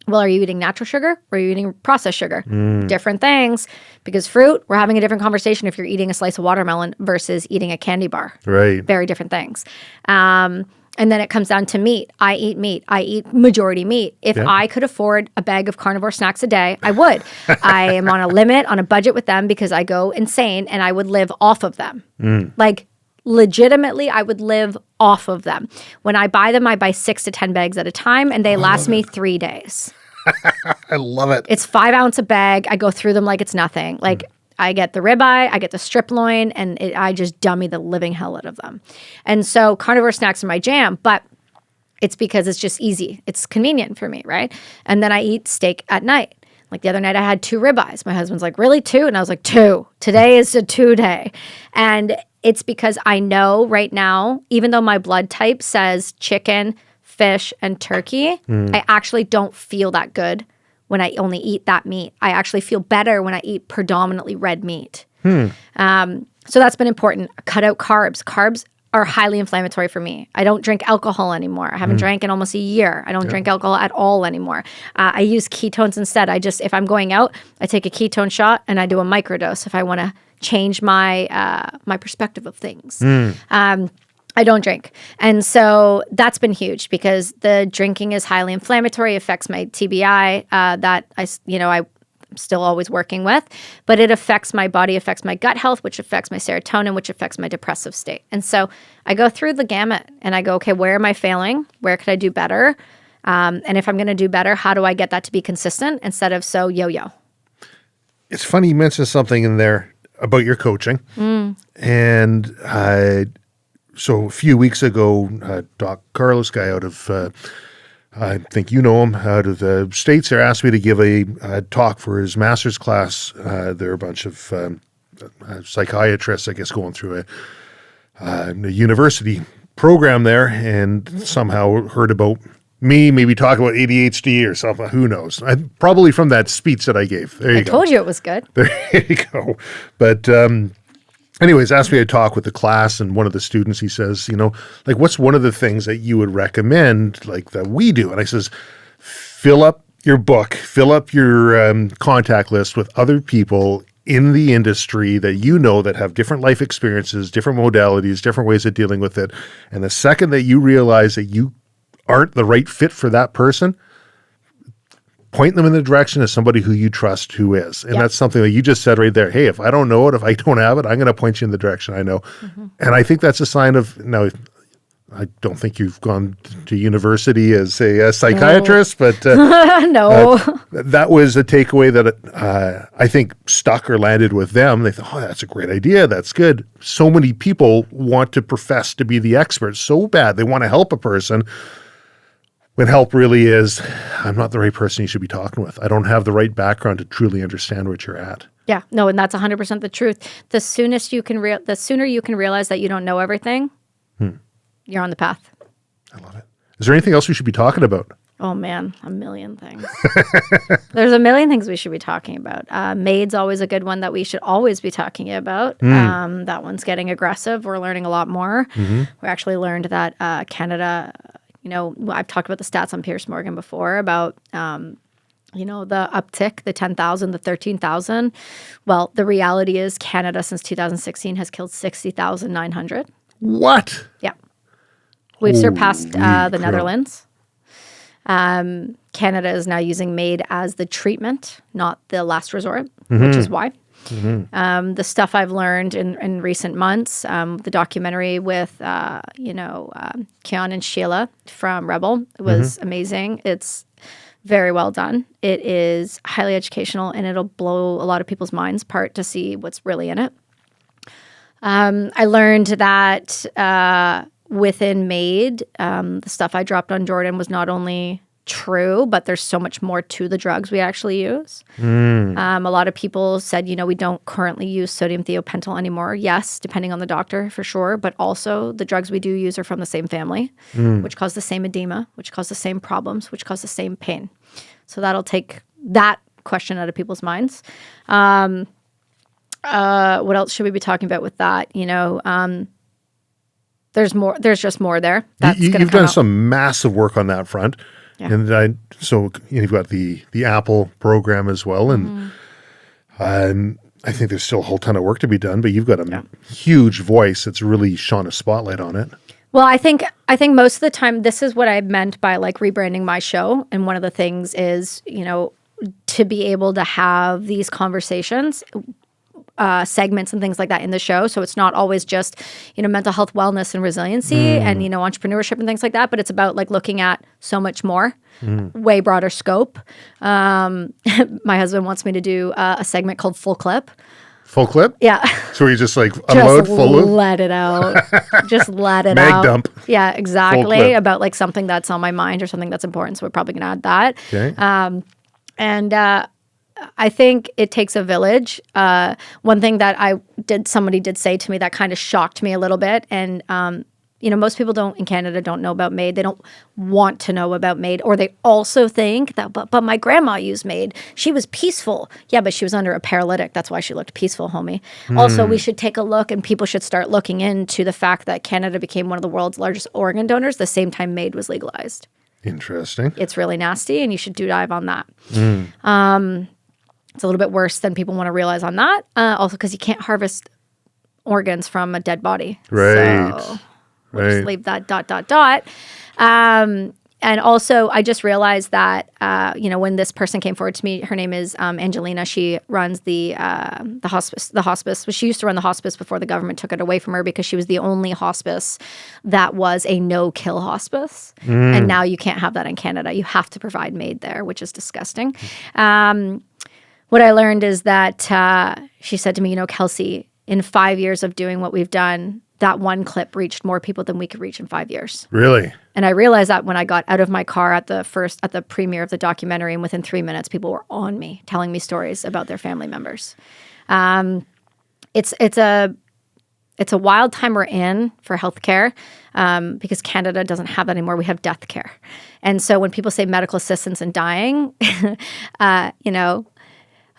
Well, are you eating natural sugar or are you eating processed sugar? Different things. Because fruit, we're having a different conversation if you're eating a slice of watermelon versus eating a candy bar. Right. Very different things. And then it comes down to meat. I eat meat. I eat majority meat. If I could afford a bag of carnivore snacks a day, I would. I am on a limit, on a budget with them because I go insane and I would live off of them. Like, legitimately, I would live off of them. When I buy them, I buy 6 to 10 bags at a time, and they last me 3 days. I love it. It's 5 ounce a bag. I go through them like it's nothing. Like I get the ribeye, I get the strip loin, and I just dummy the living hell out of them. And so carnivore snacks are my jam, but it's because it's just easy. It's convenient for me, right? And then I eat steak at night. Like the other night I had 2 ribeyes. My husband's like, really 2? And I was like, 2. Today is a 2 day. And it's because I know right now, even though my blood type says chicken, fish, and turkey, I actually don't feel that good when I only eat that meat. I actually feel better when I eat predominantly red meat. So that's been important. Cut out carbs. Carbs are highly inflammatory for me. I don't drink alcohol anymore. I haven't drank in almost a year. I don't drink alcohol at all anymore. I use ketones instead. If I'm going out, I take a ketone shot and I do a microdose if I want to change my my perspective of things. I don't drink. And so that's been huge because the drinking is highly inflammatory, affects my TBI that I'm still always working with, but it affects my body, affects my gut health, which affects my serotonin, which affects my depressive state. And so I go through the gamut and I go, okay, where am I failing? Where could I do better? And if I'm going to do better, how do I get that to be consistent instead of so yo-yo? It's funny you mentioned something in there about your coaching. And so a few weeks ago, Doc Carlos guy out of, I think you know him, out of the States there, asked me to give a talk for his master's class. There are a bunch of psychiatrists, I guess, going through a university program there, and somehow heard about me, maybe talk about ADHD or something. Who knows? Probably from that speech that I gave. There you go. I told you it was good. There you go. But anyways, asked me to talk with the class, and one of the students, he says, like, what's one of the things that you would recommend, like, that we do? And I says, fill up your book, fill up your contact list with other people in the industry that that have different life experiences, different modalities, different ways of dealing with it. And the second that you realize that you aren't the right fit for that person, point them in the direction of somebody who you trust who is. And that's something that you just said right there. Hey, if I don't know it, if I don't have it, I'm going to point you in the direction I know. And I think that's a sign of, now, I don't think you've gone to university as a psychiatrist, but No. that was a takeaway that I think stuck or landed with them. They thought, oh, that's a great idea. That's good. So many people want to profess to be the expert so bad. They want to help a person when help really is, I'm not the right person you should be talking with. I don't have the right background to truly understand what you're at. Yeah, no, and that's 100% the truth. The sooner you can realize that you don't know everything, you're on the path. I love it. Is there anything else we should be talking about? Oh man, a million things. There's a million things we should be talking about. MAID's always a good one that we should always be talking about. That one's getting aggressive. We're learning a lot more. We actually learned that Canada, I've talked about the stats on Piers Morgan before about the uptick, the 10,000, the 13,000. Well, the reality is Canada since 2016 has killed 60,900. What? Yeah. We've surpassed the Netherlands. Canada is now using MAID as the treatment, not the last resort, which is why. The stuff I've learned in recent months, the documentary with, Keon and Sheila from Rebel was amazing. It's very well done. It is highly educational, and it'll blow a lot of people's minds apart to see what's really in it. I learned that within MAID, the stuff I dropped on Jordan was not only true, but there's so much more to the drugs we actually use. A lot of people said, we don't currently use sodium thiopental anymore. Yes, depending on the doctor for sure, but also the drugs we do use are from the same family, which cause the same edema, which cause the same problems, which cause the same pain. So that'll take that question out of people's minds. What else should we be talking about with that? There's more. There's just more there. You've done some massive work on that front, and so you've got the Apple program as well, and I think there's still a whole ton of work to be done. But you've got a huge voice that's really shone a spotlight on it. Well, I think most of the time this is what I meant by like rebranding my show, and one of the things is to be able to have these conversations. Segments and things like that in the show. So it's not always just, mental health, wellness, and resiliency and, entrepreneurship and things like that, but it's about like looking at so much more, way broader scope. My husband wants me to do a segment called Full Clip. Full clip? Yeah. So you just like unload full of? Let it out. Just let it Mag out. dump. Yeah, exactly. About like something that's on my mind or something that's important. So we're probably going to add that. Okay. I think it takes a village. One thing that somebody did say to me that kind of shocked me a little bit. And, most people in Canada don't know about MAID. They don't want to know about MAID. Or they also think that, but my grandma used MAID. She was peaceful. Yeah, but she was under a paralytic. That's why she looked peaceful, homie. Also, we should take a look and people should start looking into the fact that Canada became one of the world's largest organ donors the same time MAID was legalized. Interesting. It's really nasty and you should dive on that. It's a little bit worse than people want to realize on that. Also, because you can't harvest organs from a dead body. Right. So we'll just leave that ... And also, I just realized that, when this person came forward to me, her name is Angelina. She runs the hospice. Well, she used to run the hospice before the government took it away from her because she was the only hospice that was a no-kill hospice. And now you can't have that in Canada. You have to provide MAID there, which is disgusting. What I learned is that she said to me, Kelsi, in 5 years of doing what we've done, that one clip reached more people than we could reach in 5 years. Really? And I realized that when I got out of my car at the premiere of the documentary, and within 3 minutes, people were on me, telling me stories about their family members. It's a wild time we're in for healthcare because Canada doesn't have that anymore. We have death care. And so when people say medical assistance and dying,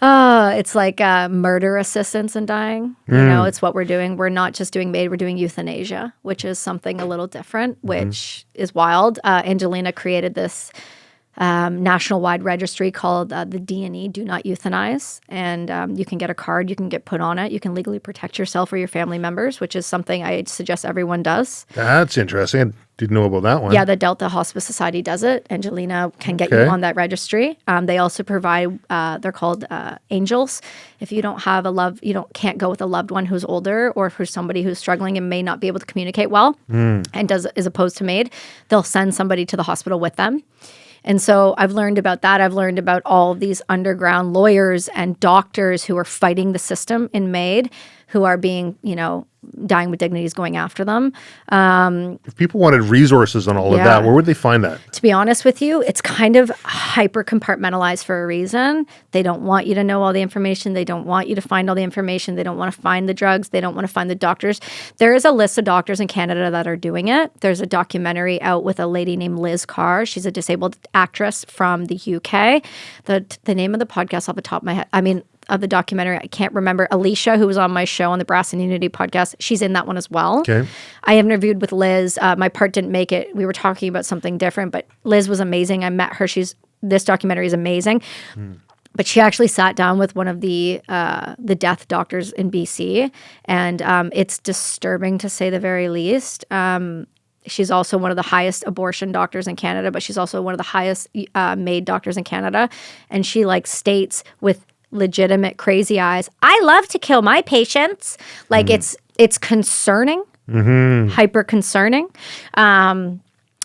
it's like murder assistance and dying. It's what we're doing. We're not just doing MAID, we're doing euthanasia, which is something a little different, which is wild. Angelina created this national-wide registry called the D&E, Do Not Euthanize. And you can get a card, you can get put on it. You can legally protect yourself or your family members, which is something I suggest everyone does. That's interesting. Didn't know about that one. Yeah, the Delta Hospice Society does it. Angelina can get you on that registry. They also provide, they're called angels. If you don't have can't go with a loved one who's older or for somebody who's struggling and may not be able to communicate well and is opposed to MAID, they'll send somebody to the hospital with them. And so I've learned about that. I've learned about all of these underground lawyers and doctors who are fighting the system in MAID, who are being, dying with dignity is going after them. If people wanted resources on all of that, where would they find that? To be honest with you, it's kind of hyper compartmentalized for a reason. They don't want you to know all the information. They don't want you to find all the information. They don't want to find the drugs. They don't want to find the doctors. There is a list of doctors in Canada that are doing it. There's a documentary out with a lady named Liz Carr. She's a disabled actress from the UK. The name of the podcast off the top of my head, of the documentary, I can't remember. Alicia, who was on my show on the Brass and Unity podcast, she's in that one as well. Okay. I interviewed with Liz. My part didn't make it. We were talking about something different, but Liz was amazing. I met her. This documentary is amazing. But she actually sat down with one of the death doctors in BC, and it's disturbing to say the very least. She's also one of the highest abortion doctors in Canada, but she's also one of the highest MAID doctors in Canada. And she states with legitimate crazy eyes, I love to kill my patients. It's concerning, hyper concerning. And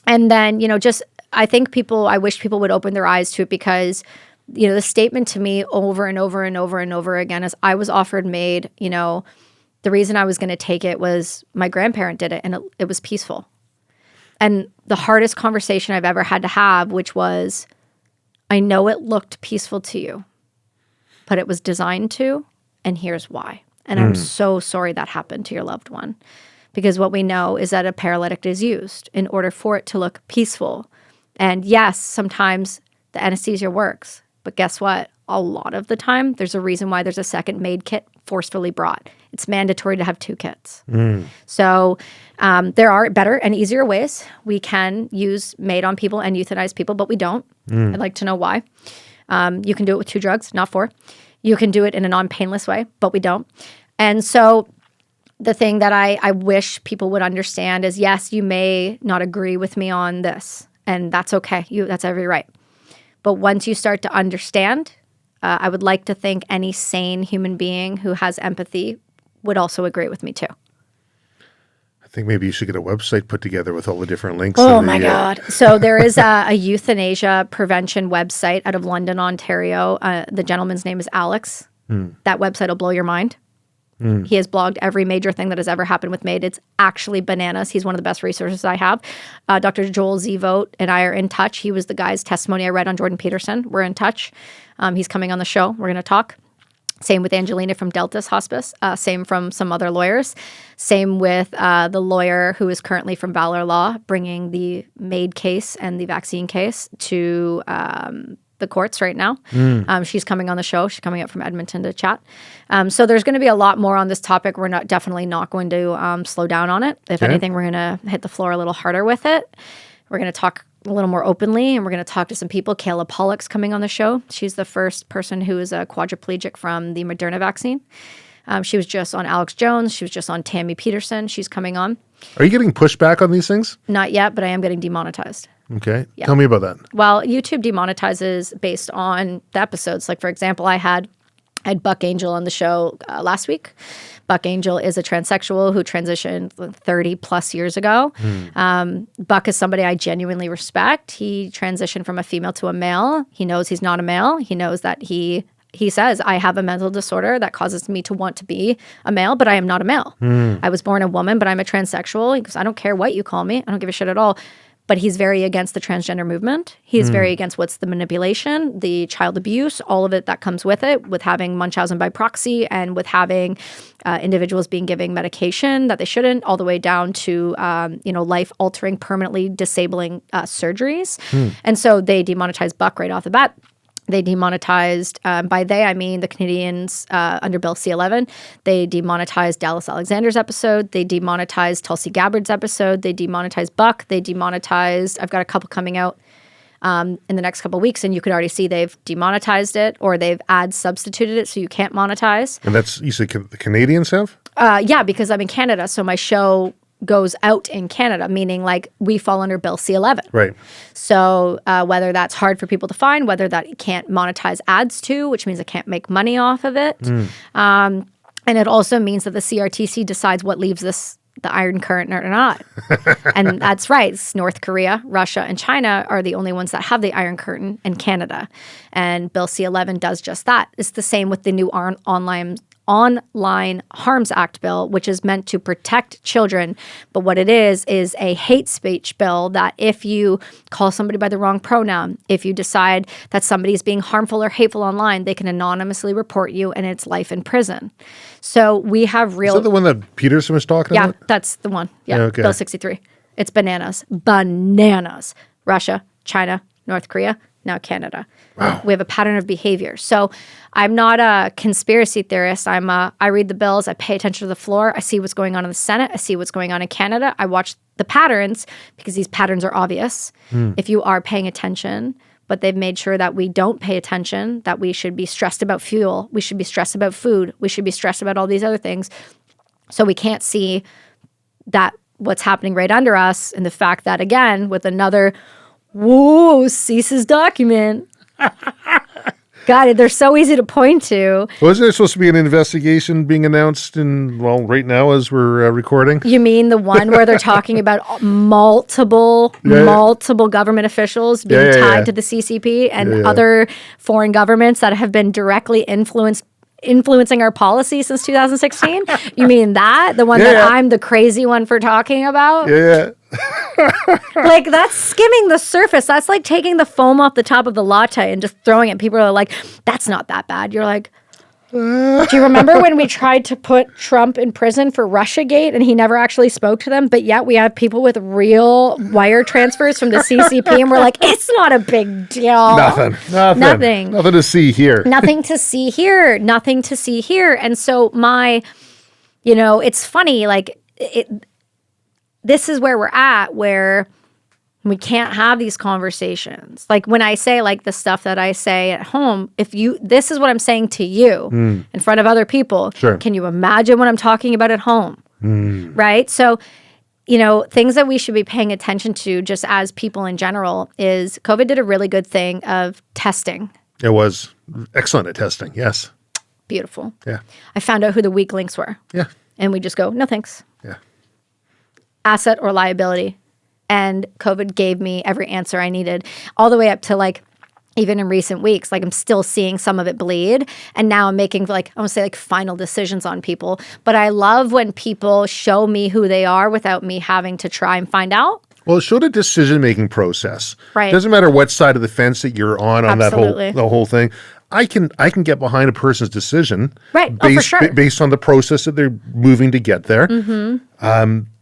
then, I wish people would open their eyes to it because, the statement to me over and over and over and over again is I was offered MAID, the reason I was going to take it was my grandparent did it and it was peaceful. And the hardest conversation I've ever had to have, which was, I know it looked peaceful to you, but it was designed to, and here's why. And I'm so sorry that happened to your loved one. Because what we know is that a paralytic is used in order for it to look peaceful. And yes, sometimes the anesthesia works. But guess what? A lot of the time, there's a reason why there's a second MAID kit forcefully brought. It's mandatory to have 2 kits. So there are better and easier ways. We can use MAID on people and euthanize people, but we don't. I'd like to know why. You can do it with 2 drugs, not 4. You can do it in a non-painless way, but we don't. And so the thing that I wish people would understand is, yes, you may not agree with me on this, and that's okay. That's every right. But once you start to understand, I would like to think any sane human being who has empathy would also agree with me too. I think maybe you should get a website put together with all the different links. Oh my God. So there is a euthanasia prevention website out of London, Ontario. The gentleman's name is Alex. That website will blow your mind. He has blogged every major thing that has ever happened with MAID. It's actually bananas. He's one of the best resources I have. Dr. Joel Zvote and I are in touch. He was the guy's testimony I read on Jordan Peterson. We're in touch. He's coming on the show. We're going to talk. Same with Angelina from Delta's Hospice. Same from some other lawyers. Same with the lawyer who is currently from Valor Law, bringing the MAID case and the vaccine case to the courts right now. She's coming on the show. She's coming up from Edmonton to chat. So there's going to be a lot more on this topic. We're definitely not going to slow down on it. If anything, we're going to hit the floor a little harder with it. We're going to talk a little more openly, and we're going to talk to some people. Kayla Pollock's coming on the show. She's the first person who is a quadriplegic from the Moderna vaccine. She was just on Alex Jones. She was just on Tammy Peterson. She's coming on. Are you getting pushback on these things? Not yet, but I am getting demonetized. Okay. Yeah. Tell me about that. Well, YouTube demonetizes based on the episodes. Like, for example, I had Buck Angel on the show last week. Buck Angel is a transsexual who transitioned 30 plus years ago. Buck is somebody I genuinely respect. He transitioned from a female to a male. He knows he's not a male. He knows that he says, I have a mental disorder that causes me to want to be a male, but I am not a male. I was born a woman, but I'm a transsexual. He goes, I don't care what you call me. I don't give a shit at all. But he's very against the transgender movement. He's very against what's the manipulation, the child abuse, all of it that comes with it, with having Munchausen by proxy and with having individuals being given medication that they shouldn't, all the way down to life-altering, permanently disabling surgeries. And so they demonetized Buck right off the bat. They demonetized, by they, I mean the Canadians under Bill C-11. They demonetized Dallas Alexander's episode. They demonetized Tulsi Gabbard's episode. They demonetized Buck. They demonetized, I've got a couple coming out in the next couple of weeks, and you can already see they've demonetized it or they've ad substituted it so you can't monetize. And that's, you said the Canadians have? Yeah, because I'm in Canada, so my show goes out in Canada, meaning like we fall under Bill C-11. Right. So whether that's hard for people to find, whether that you can't monetize ads to, which means it can't make money off of it. And it also means that the CRTC decides what leaves the Iron Curtain or not. And that's right. It's North Korea, Russia, and China are the only ones that have the Iron Curtain, and Canada. And Bill C-11 does just that. It's the same with the new Online Harms Act bill, which is meant to protect children. But what it is a hate speech bill that if you call somebody by the wrong pronoun, if you decide that somebody is being harmful or hateful online, they can anonymously report you, and it's life in prison. So we have real... Is that the one that Peterson was talking about? Yeah, that's the one. Yeah, Okay. Bill 63. It's bananas. Bananas. Russia, China, North Korea, now Canada. Wow. We have a pattern of behavior. So I'm not a conspiracy theorist. I read the bills. I pay attention to the floor. I see what's going on in the Senate. I see what's going on in Canada. I watch the patterns because these patterns are obvious if you are paying attention. But they've made sure that we don't pay attention, that we should be stressed about fuel. We should be stressed about food. We should be stressed about all these other things. So we can't see that what's happening right under us, and the fact that, again, with another, CISA's document. God, they're so easy to point to. Wasn't there supposed to be an investigation being announced right now as we're recording? You mean the one where they're talking about multiple government officials being tied to the CCP and other foreign governments that have been directly influencing our policy since 2016? You mean that? The one that I'm the crazy one for talking about? Yeah. Like, that's skimming the surface. That's like taking the foam off the top of the latte and just throwing it. People are like, that's not that bad. You're like, do you remember when we tried to put Trump in prison for Russiagate and he never actually spoke to them? But yet we have people with real wire transfers from the CCP and we're like, it's not a big deal. Nothing to see here. Nothing to see here. Nothing to see here. And so it's funny, like, this is where we're at, where we can't have these conversations. Like when I say like the stuff that I say at home, this is what I'm saying to you in front of other people. Sure. Can you imagine what I'm talking about at home? Right? So, things that we should be paying attention to just as people in general is COVID did a really good thing of testing. It was excellent at testing. Yes. Beautiful. Yeah. I found out who the weak links were. Yeah. And we just go, no thanks. Yeah. Asset or liability. And COVID gave me every answer I needed, all the way up to like, even in recent weeks, like I'm still seeing some of it bleed. And now I'm making final decisions on people. But I love when people show me who they are without me having to try and find out. Well, it showed a decision-making process. Right. It doesn't matter what side of the fence that you're on Absolutely. the whole thing. I can get behind a person's decision, right? Based, for sure. Based on the process that they're moving to get there.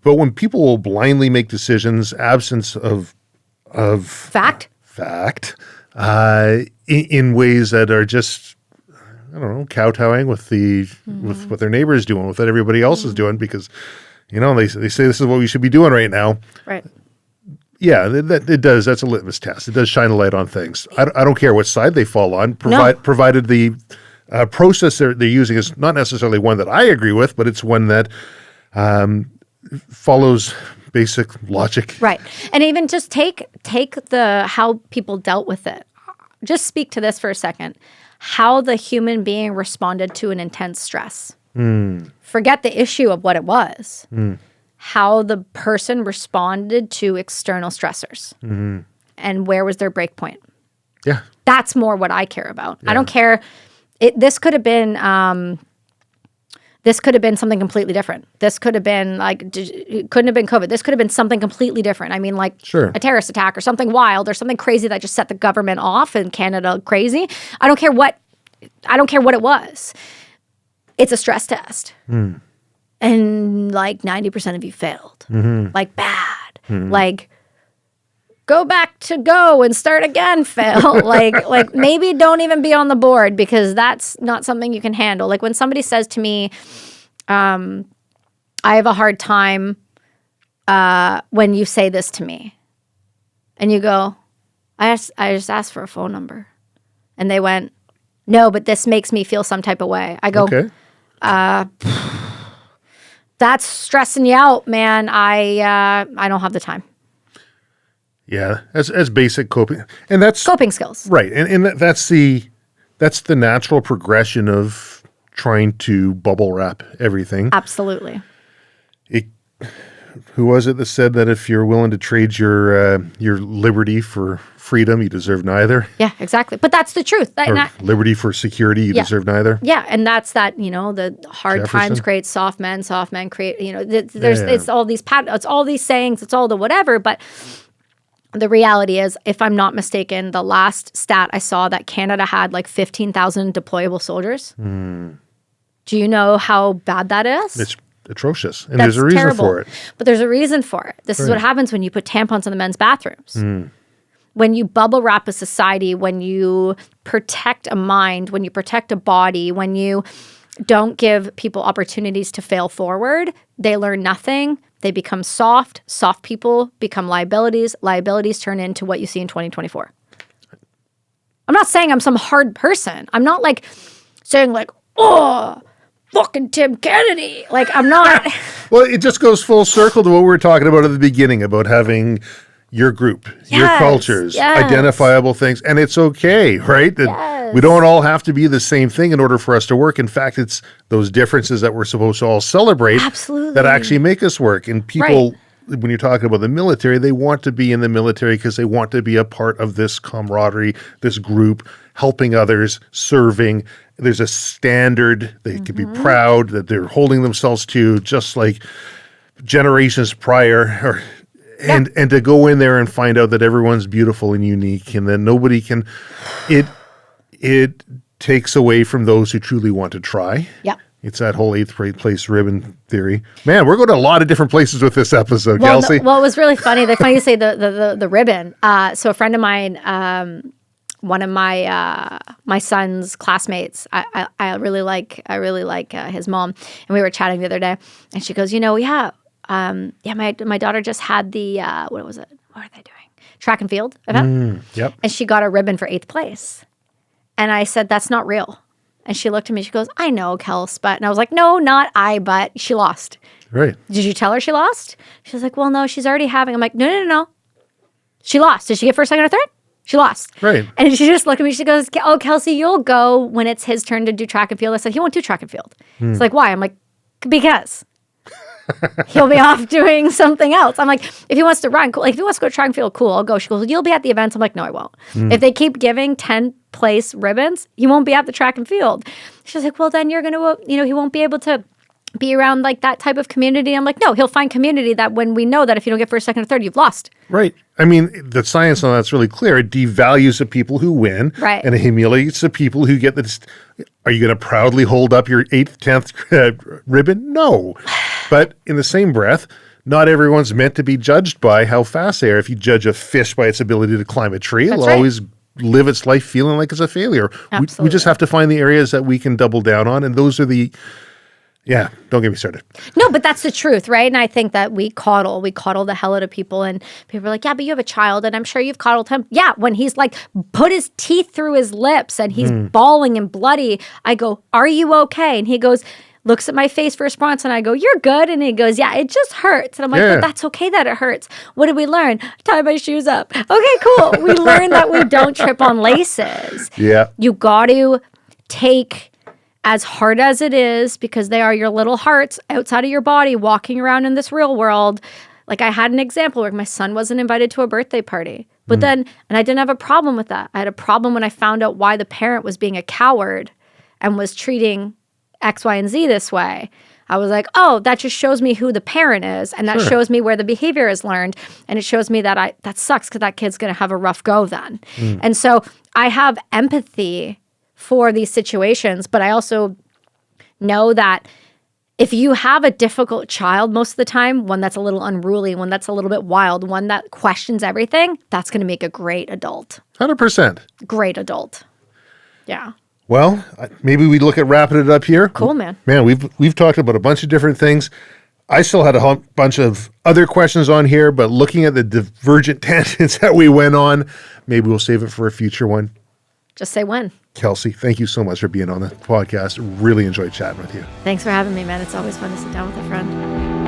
But when people will blindly make decisions, absence of fact, in ways that are just, I don't know, kowtowing with with what their neighbor is doing, with what everybody else is doing, because they say this is what we should be doing right now. Right. Yeah, it does. That's a litmus test. It does shine a light on things. I don't care what side they fall on, provided the process they're using is not necessarily one that I agree with, but it's one that follows basic logic. Right. And even just take how people dealt with it. Just speak to this for a second. How the human being responded to an intense stress. Forget the issue of what it was. How the person responded to external stressors. And where was their break point? Yeah. That's more what I care about. Yeah. I don't care. This could have been something completely different. This could have been it couldn't have been COVID. This could have been something completely different. I mean, like a terrorist attack or something wild or something crazy that just set the government off in Canada crazy. I don't care what it was. It's a stress test. And like 90% of you failed. Like bad. Like go back to go and start again, fail. like maybe don't even be on the board because that's not something you can handle. Like when somebody says to me, I have a hard time when you say this to me. And you go, I just asked for a phone number. And they went, no, but this makes me feel some type of way. I go, okay. that's stressing you out, man, I don't have the time. Yeah, as basic coping, and that's Coping skills. right, and that's the natural progression of trying to bubble wrap everything. Absolutely. Who was it that said that if you're willing to trade your liberty for freedom, you deserve neither? Yeah, exactly. But that's the truth. Or liberty for security, you deserve neither? Yeah, and that's that, the hard Jefferson? times create soft men create, it's all these it's all these sayings, it's all the whatever, but the reality is, if I'm not mistaken, the last stat I saw that Canada had like 15,000 deployable soldiers. Do you know how bad that is? It's atrocious. And there's a reason terrible. for it. But there's a reason for it. This is what happens when you put tampons in the men's bathrooms. When you bubble wrap a society, when you protect a mind, when you protect a body, when you don't give people opportunities to fail forward, they learn nothing. They become soft. Soft people become liabilities. Liabilities turn into what you see in 2024. I'm not saying I'm some hard person. I'm not like saying like, oh, fucking Tim Kennedy. Like, I'm not. Well, it just goes full circle to what we were talking about at the beginning about having your group, your cultures, identifiable things. And it's okay, right? That we don't all have to be the same thing in order for us to work. In fact, it's those differences that we're supposed to all celebrate that actually make us work. And people, when you're talking about the military, they want to be in the military because they want to be a part of this camaraderie, this group, helping others, serving. There's a standard they can be proud that they're holding themselves to, just like generations prior. And to go in there and find out that everyone's beautiful and unique, and that nobody can, it takes away from those who truly want to try. Yeah. It's that whole eighth place ribbon theory. Man, we're going to a lot of different places with this episode, Kelsi. It was really funny. They're funny you say the ribbon. So a friend of mine, one of my son's classmates, I really like his mom, and we were chatting the other day, and she goes, my daughter just had the what was it? What are they doing? Track and field event. Yep. And she got a ribbon for 8th place. And I said, that's not real. And she looked at me, she goes, I know, Kels, but, and I was like, no, not I, but she lost. Right. Did you tell her she lost? She was like, well, no, she's already having. I'm like, no. She lost. Did she get first, second, or third? She lost. Right. And she just looked at me, she goes, oh, Kelsi, you'll go when it's his turn to do track and field. I said, he won't do track and field. It's like, why? I'm like, because. He'll be off doing something else. I'm like, if he wants to run, cool. Like, if he wants to go track and field, cool, I'll go. She goes, you'll be at the events. I'm like, no, I won't. If they keep giving 10th place ribbons, he won't be at the track and field. She's like, well, then you're going to, he won't be able to be around like that type of community. I'm like, no, he'll find community that when we know that if you don't get first, second, or third, you've lost. Right. I mean, the science on that's really clear. It devalues the people who win, right, and it humiliates the people who get this. Are you going to proudly hold up your 8th, 10th ribbon? No. But in the same breath, not everyone's meant to be judged by how fast they are. If you judge a fish by its ability to climb a tree, it'll always live its life feeling like it's a failure. We just have to find the areas that we can double down on, and those are the... Yeah, don't get me started. No, but that's the truth, right? And I think that we coddle the hell out of people, and people are like, yeah, but you have a child, and I'm sure you've coddled him. Yeah, when he's like put his teeth through his lips and he's bawling and bloody, I go, are you okay? And he goes, looks at my face for response, and I go, you're good. And he goes, yeah, it just hurts. And I'm like, but that's okay that it hurts. What did we learn? Tie my shoes up. Okay, cool. We learned that we don't trip on laces. Yeah. You got to take... as hard as it is, because they are your little hearts outside of your body walking around in this real world. Like, I had an example where my son wasn't invited to a birthday party. But then, and I didn't have a problem with that. I had a problem when I found out why the parent was being a coward and was treating X, Y, and Z this way. I was like, oh, that just shows me who the parent is. And that shows me where the behavior is learned. And it shows me that that sucks because that kid's going to have a rough go then. And so I have empathy for these situations, but I also know that if you have a difficult child most of the time, one that's a little unruly, one that's a little bit wild, one that questions everything, that's going to make a great adult. 100%. Great adult. Yeah. Well, maybe we look at wrapping it up here. Cool, man. Man, we've talked about a bunch of different things. I still had a bunch of other questions on here, but looking at the divergent tangents that we went on, maybe we'll save it for a future one. Just say when. Kelsi, thank you so much for being on the podcast. Really enjoyed chatting with you. Thanks for having me, man. It's always fun to sit down with a friend.